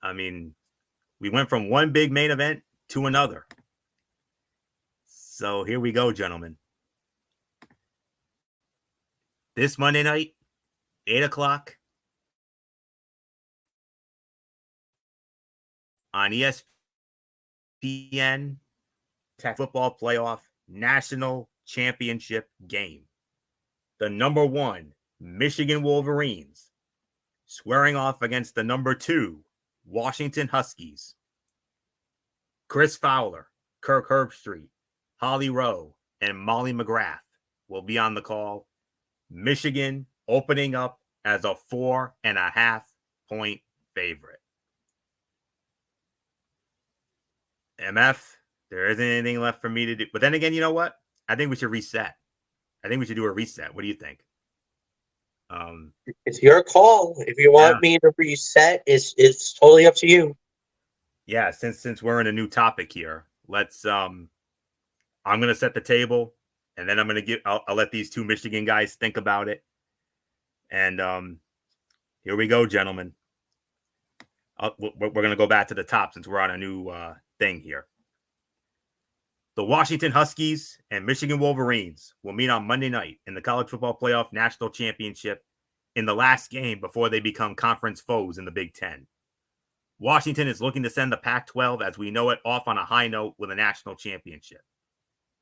I mean, we went from one big main event to another. So here we go, gentlemen. This Monday night, 8:00 on ESPN, football playoff national championship game. The number 1 Michigan Wolverines squaring off against the number 2 Washington Huskies. Chris Fowler, Kirk Herbstreit, Holly Rowe, and Molly McGrath will be on the call. Michigan opening up as a 4.5-point favorite. MF, there isn't anything left for me to do. But then again, you know what? I think we should reset. I think we should do a reset. What do you think? It's your call. If you want me to reset, it's totally up to you. Yeah, since we're in a new topic here, let's I'm gonna set the table, and then I'll let these 2 Michigan guys think about it. And here we go, gentlemen. We're gonna go back to the top since we're on a new thing here. The Washington Huskies and Michigan Wolverines will meet on Monday night in the College Football Playoff National Championship in the last game before they become conference foes in the Big Ten. Washington is looking to send the Pac-12, as we know it, off on a high note with a national championship.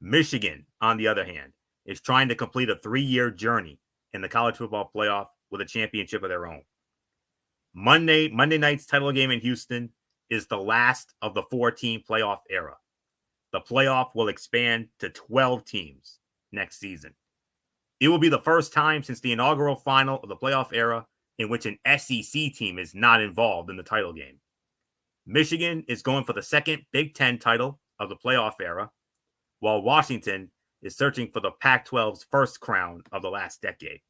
Michigan, on the other hand, is trying to complete a 3-year journey in the College Football Playoff with a championship of their own. Monday night's title game in Houston is the last of the 4-team playoff era. The playoff will expand to 12 teams next season. It will be the first time since the inaugural final of the playoff era in which an SEC team is not involved in the title game. Michigan is going for the second Big Ten title of the playoff era, while Washington is searching for the Pac-12's first crown of the last decade.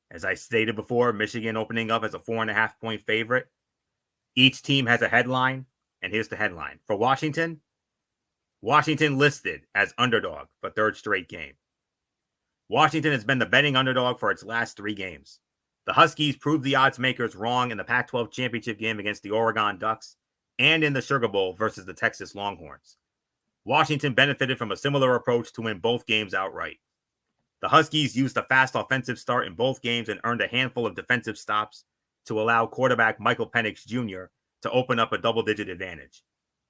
As I stated before, Michigan opening up as a 4.5-point favorite. Each team has a headline, and here's the headline. For Washington, Washington listed as underdog for third straight game. Washington has been the betting underdog for its last 3 games. The Huskies proved the odds makers wrong in the Pac-12 championship game against the Oregon Ducks and in the Sugar Bowl versus the Texas Longhorns. Washington benefited from a similar approach to win both games outright. The Huskies used a fast offensive start in both games and earned a handful of defensive stops to allow quarterback Michael Penix Jr. to open up a double-digit advantage.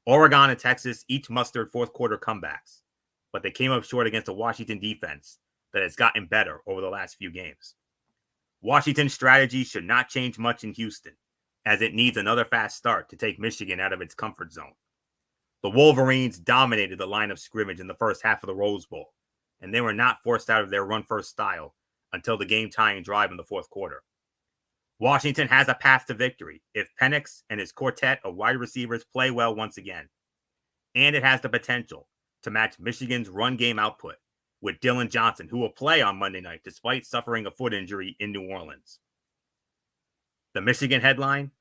Oregon and Texas each mustered fourth-quarter comebacks, but they came up short against a Washington defense that has gotten better over the last few games. Washington's strategy should not change much in Houston, as it needs another fast start to take Michigan out of its comfort zone. The Wolverines dominated the line of scrimmage in the first half of the Rose Bowl, and they were not forced out of their run-first style until the game-tying drive in the fourth quarter. Washington has a path to victory if Penix and his quartet of wide receivers play well once again, and it has the potential to match Michigan's run game output with Dylan Johnson, who will play on Monday night despite suffering a foot injury in New Orleans. The Michigan headline,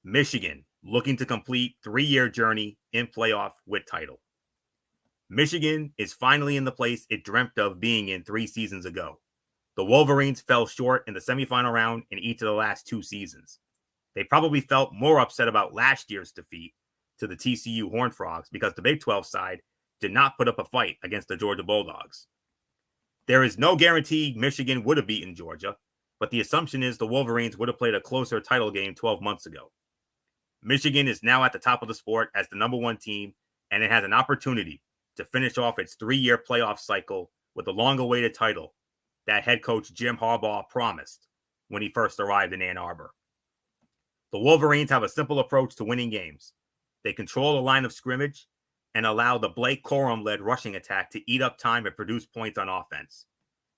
Michigan looking to complete 3-year journey in playoff with title. Michigan is finally in the place it dreamt of being in 3 seasons ago. The Wolverines fell short in the semifinal round in each of the last 2 seasons. They probably felt more upset about last year's defeat to the TCU Horned Frogs because the Big 12 side did not put up a fight against the Georgia Bulldogs. There is no guarantee Michigan would have beaten Georgia, but the assumption is the Wolverines would have played a closer title game 12 months ago. Michigan is now at the top of the sport as the number 1 team, and it has an opportunity to finish off its 3-year playoff cycle with the long-awaited title that head coach Jim Harbaugh promised when he first arrived in Ann Arbor. The Wolverines have a simple approach to winning games. They control the line of scrimmage and allow the Blake Corum-led rushing attack to eat up time and produce points on offense.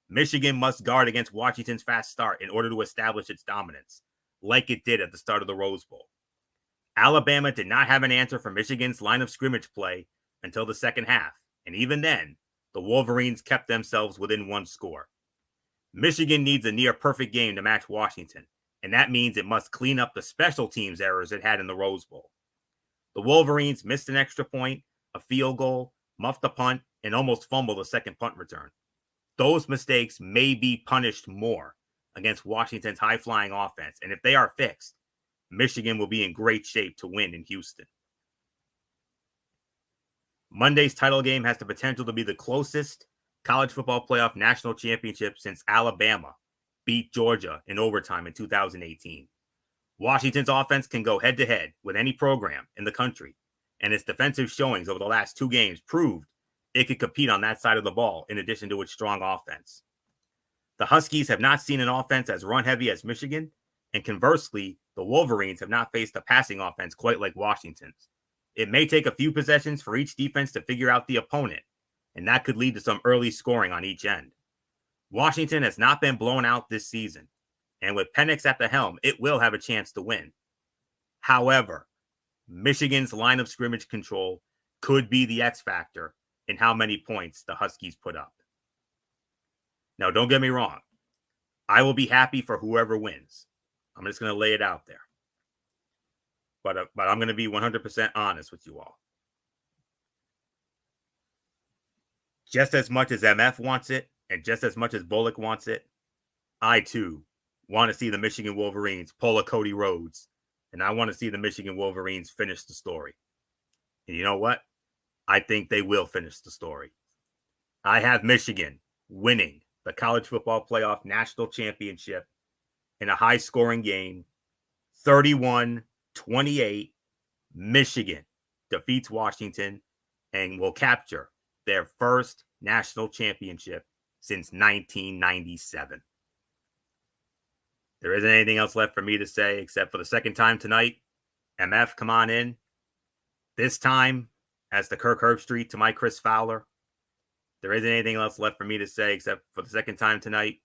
Michigan must guard against Washington's fast start in order to establish its dominance, like it did at the start of the Rose Bowl. Alabama did not have an answer for Michigan's line of scrimmage play until the second half, and even then, the Wolverines kept themselves within 1 score. Michigan needs a near-perfect game to match Washington, and that means it must clean up the special teams errors it had in the Rose Bowl. The Wolverines missed an extra point, a field goal, muffed a punt, and almost fumbled a second punt return. Those mistakes may be punished more against Washington's high-flying offense, and if they are fixed, Michigan will be in great shape to win in Houston. Monday's title game has the potential to be the closest college football playoff national championship since Alabama beat Georgia in overtime in 2018. Washington's offense can go head-to-head with any program in the country, and its defensive showings over the last 2 games proved it could compete on that side of the ball in addition to its strong offense. The Huskies have not seen an offense as run-heavy as Michigan, and conversely, the Wolverines have not faced a passing offense quite like Washington's. It may take a few possessions for each defense to figure out the opponent, and that could lead to some early scoring on each end. Washington has not been blown out this season, and with Penix at the helm, it will have a chance to win. However, Michigan's line of scrimmage control could be the X factor in how many points the Huskies put up. Now, don't get me wrong. I will be happy for whoever wins. I'm just going to lay it out there. But I'm going to be 100% honest with you all. Just as much as MF wants it, and just as much as Bullock wants it, I too want to see the Michigan Wolverines pull a Cody Rhodes, and I want to see the Michigan Wolverines finish the story. And you know what? I think they will finish the story. I have Michigan winning the college football playoff national championship in a high scoring game, 31-28. Michigan defeats Washington and will capture their first national championship since 1997. There isn't anything else left for me to say except for the second time tonight, MF, come on in. This time, as the Kirk Herbstreit to my Chris Fowler. There isn't anything else left for me to say except for the second time tonight.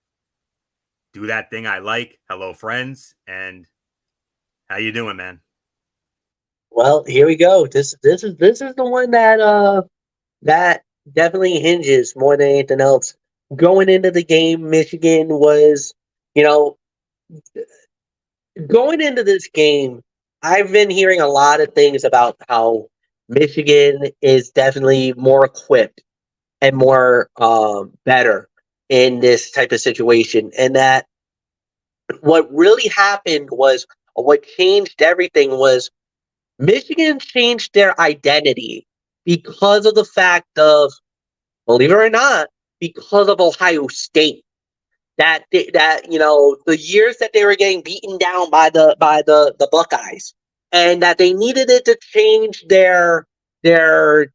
Do that thing I like. Hello, friends. And how you doing, man? Well, here we go. This is the one that definitely hinges more than anything else. Going into the game, Michigan was, you know, going into this game, I've been hearing a lot of things about how Michigan is definitely more equipped and more better in this type of situation. And that what really happened was what changed everything was Michigan changed their identity because of the fact of, believe it or not, because of Ohio State. That the years that they were getting beaten down by the Buckeyes, and that they needed it to change their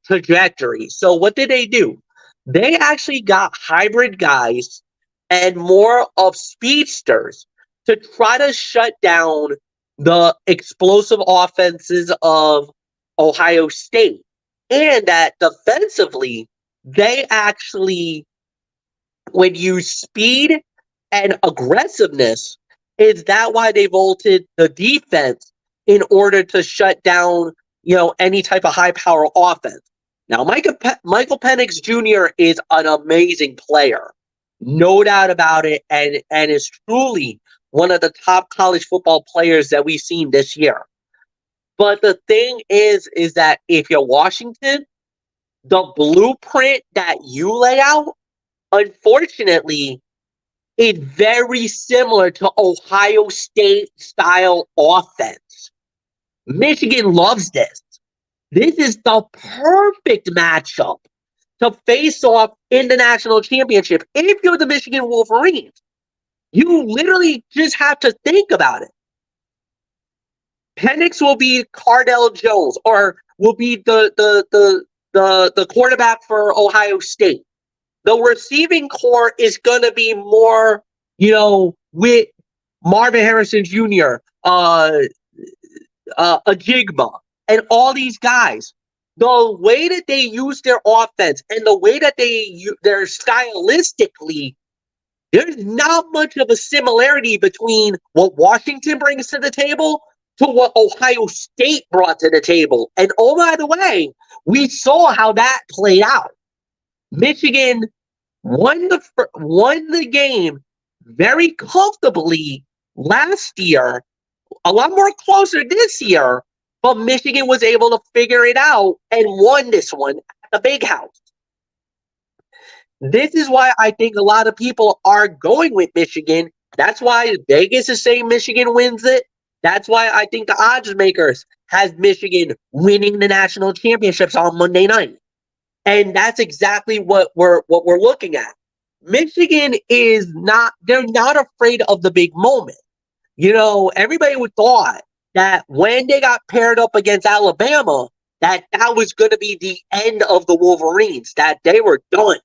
trajectory. So what did they do? They actually got hybrid guys and more of speedsters to try to shut down the explosive offenses of Ohio State. And that defensively, they actually would use speed and aggressiveness. Is that why they vaulted the defense in order to shut down, any type of high power offense? Now, Michael Penix Jr. is an amazing player, no doubt about it, and is truly one of the top college football players that we've seen this year. But the thing is that if you're Washington, the blueprint that you lay out, unfortunately, is very similar to Ohio State style offense. Michigan loves this. This is the perfect matchup to face off in the national championship. If you're the Michigan Wolverines, you literally just have to think about it. Penix will be Cardell Jones, or will be the quarterback for Ohio State. The receiving core is going to be more, with Marvin Harrison Jr., Ajigba, and all these guys. The way that they use their offense and the way that they're stylistically, there's not much of a similarity between what Washington brings to the table to what Ohio State brought to the table. And oh, by the way, we saw how that played out. Michigan won the game very comfortably last year, a lot more closer this year, but Michigan was able to figure it out and won this one at the Big House. This is why I think a lot of people are going with Michigan. That's why Vegas is saying Michigan wins it. That's why I think the odds makers has Michigan winning the national championships on Monday night. And that's exactly what we're looking at. Michigan they're not afraid of the big moment. Everybody would thought that when they got paired up against Alabama, that was going to be the end of the Wolverines, that they were done.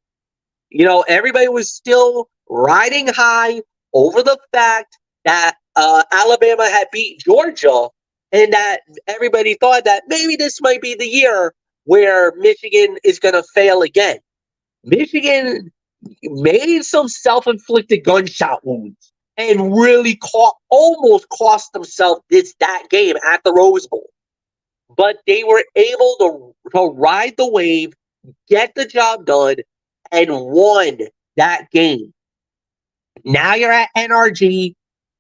Everybody was still riding high over the fact that Alabama had beat Georgia, and that everybody thought that maybe this might be the year where Michigan is going to fail again. Michigan made some self-inflicted gunshot wounds and really almost cost themselves that game at the Rose Bowl. But they were able to ride the wave, get the job done, and won that game. Now you're at NRG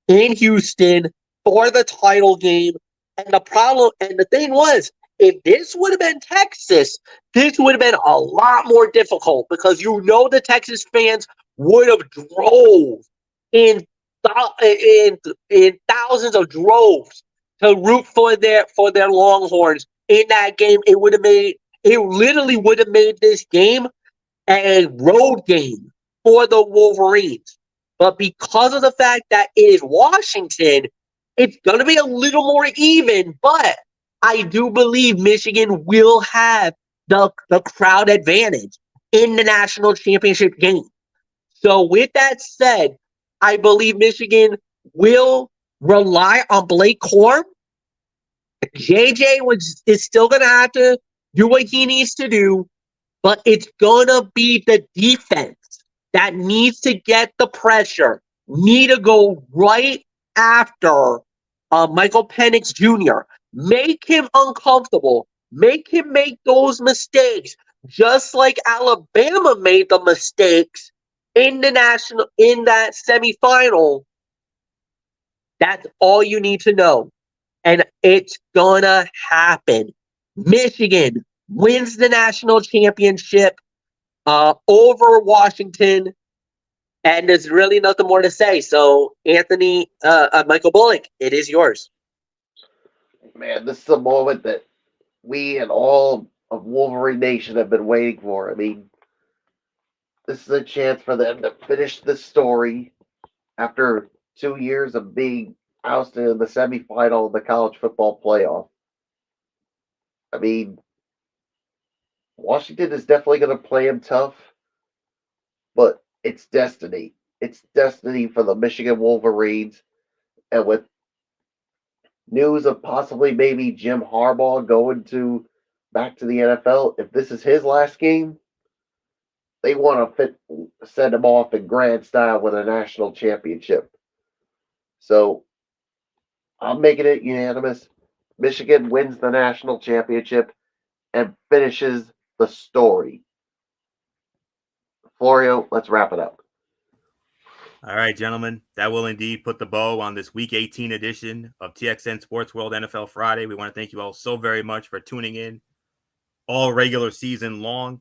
in Houston for the title game. And the thing was, if this would have been Texas, this would have been a lot more difficult, because the Texas fans would have drove in thousands of droves to root for their Longhorns in that game. It would have made it literally would have made this game a road game for the Wolverines. But because of the fact that it is Washington, it's going to be a little more even. But I do believe Michigan will have the crowd advantage in the national championship game. So with that said, I believe Michigan will rely on Blake Corum. JJ is still going to have to do what he needs to do, but it's going to be the defense that needs to get the pressure, need to go right after Michael Penix Jr. Make him uncomfortable. Make him make those mistakes, just like Alabama made the mistakes in that semifinal. That's all you need to know. And it's gonna happen. Michigan wins the national championship over Washington, and there's really nothing more to say. So, Anthony, Michael Bullock, it is yours. Man, this is a moment that we and all of Wolverine Nation have been waiting for. I mean, this is a chance for them to finish the story after 2 years of being ousted in the semifinal of the college football playoff. I mean, Washington is definitely going to play him tough, but it's destiny. It's destiny for the Michigan Wolverines. And with news of possibly maybe Jim Harbaugh going back to the NFL, if this is his last game, they want to send him off in grand style with a national championship. So I'm making it unanimous. Michigan wins the national championship and finishes the story. Florio, let's wrap it up. All right, gentlemen, that will indeed put the bow on this Week 18 edition of TXN Sports World NFL Friday. We want to thank you all so very much for tuning in all regular season long.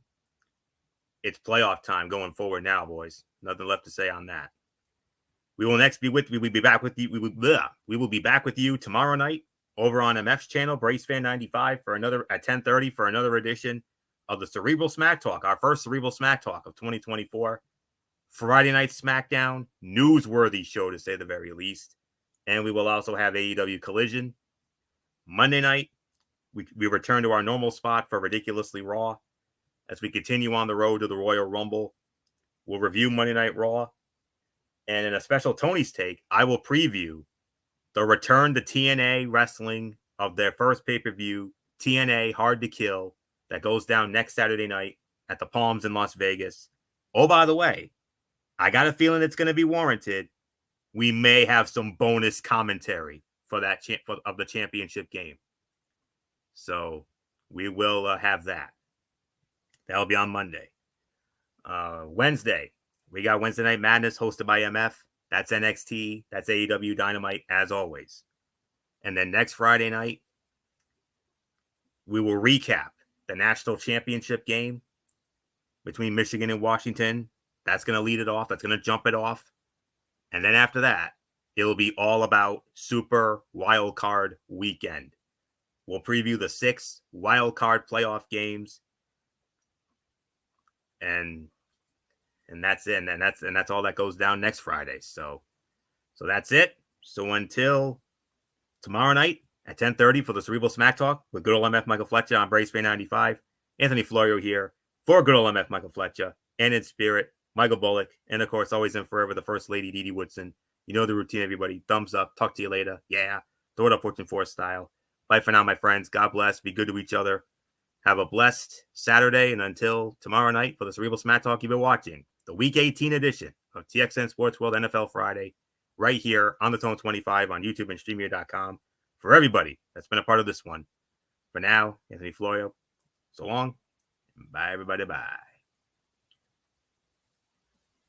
It's playoff time going forward now, boys. Nothing left to say on that. We will be back with you. We will be back with you tomorrow night over on MF's channel, Brace Fan 95, for another at 10:30 for another edition of the Cerebral Smack Talk, our first Cerebral Smack Talk of 2024. Friday night SmackDown, newsworthy show to say the very least. And we will also have AEW Collision. Monday night, we return to our normal spot for Ridiculously Raw. As we continue on the road to the Royal Rumble, we'll review Monday Night Raw. And in a special Tony's Take, I will preview the return to TNA Wrestling of their first pay-per-view, TNA Hard to Kill, that goes down next Saturday night at the Palms in Las Vegas. Oh, by the way, I got a feeling it's going to be warranted. We may have some bonus commentary for that of the championship game. So we will have that. That'll be on Monday. Wednesday, we got Wednesday Night Madness hosted by MF. That's NXT. That's AEW Dynamite, as always. And then next Friday night, we will recap the national championship game between Michigan and Washington. That's going to lead it off. That's going to jump it off. And then after that, it'll be all about Super Wild Card Weekend. We'll preview the 6 wild card playoff games. And that's it. And that's all that goes down next Friday. So that's it. So until tomorrow night at 10:30 for the Cerebral Smack Talk with good old MF Michael Fletcher on Brace Fan 95. Anthony Florio here for good old MF Michael Fletcher, and in spirit, Michael Bullock, and of course, always and forever, the First Lady, Dee Dee Woodson. You know the routine, everybody. Thumbs up. Talk to you later. Yeah. Throw it up, Fortune 4 style. Bye for now, my friends. God bless. Be good to each other. Have a blessed Saturday. And until tomorrow night for the Cerebral Smack Talk, you've been watching the Week 18 edition of TXN Sports World NFL Friday right here on the Tone 25 on YouTube and StreamYard.com. For everybody that's been a part of this one. For now, Anthony Florio. So long. Bye, everybody. Bye.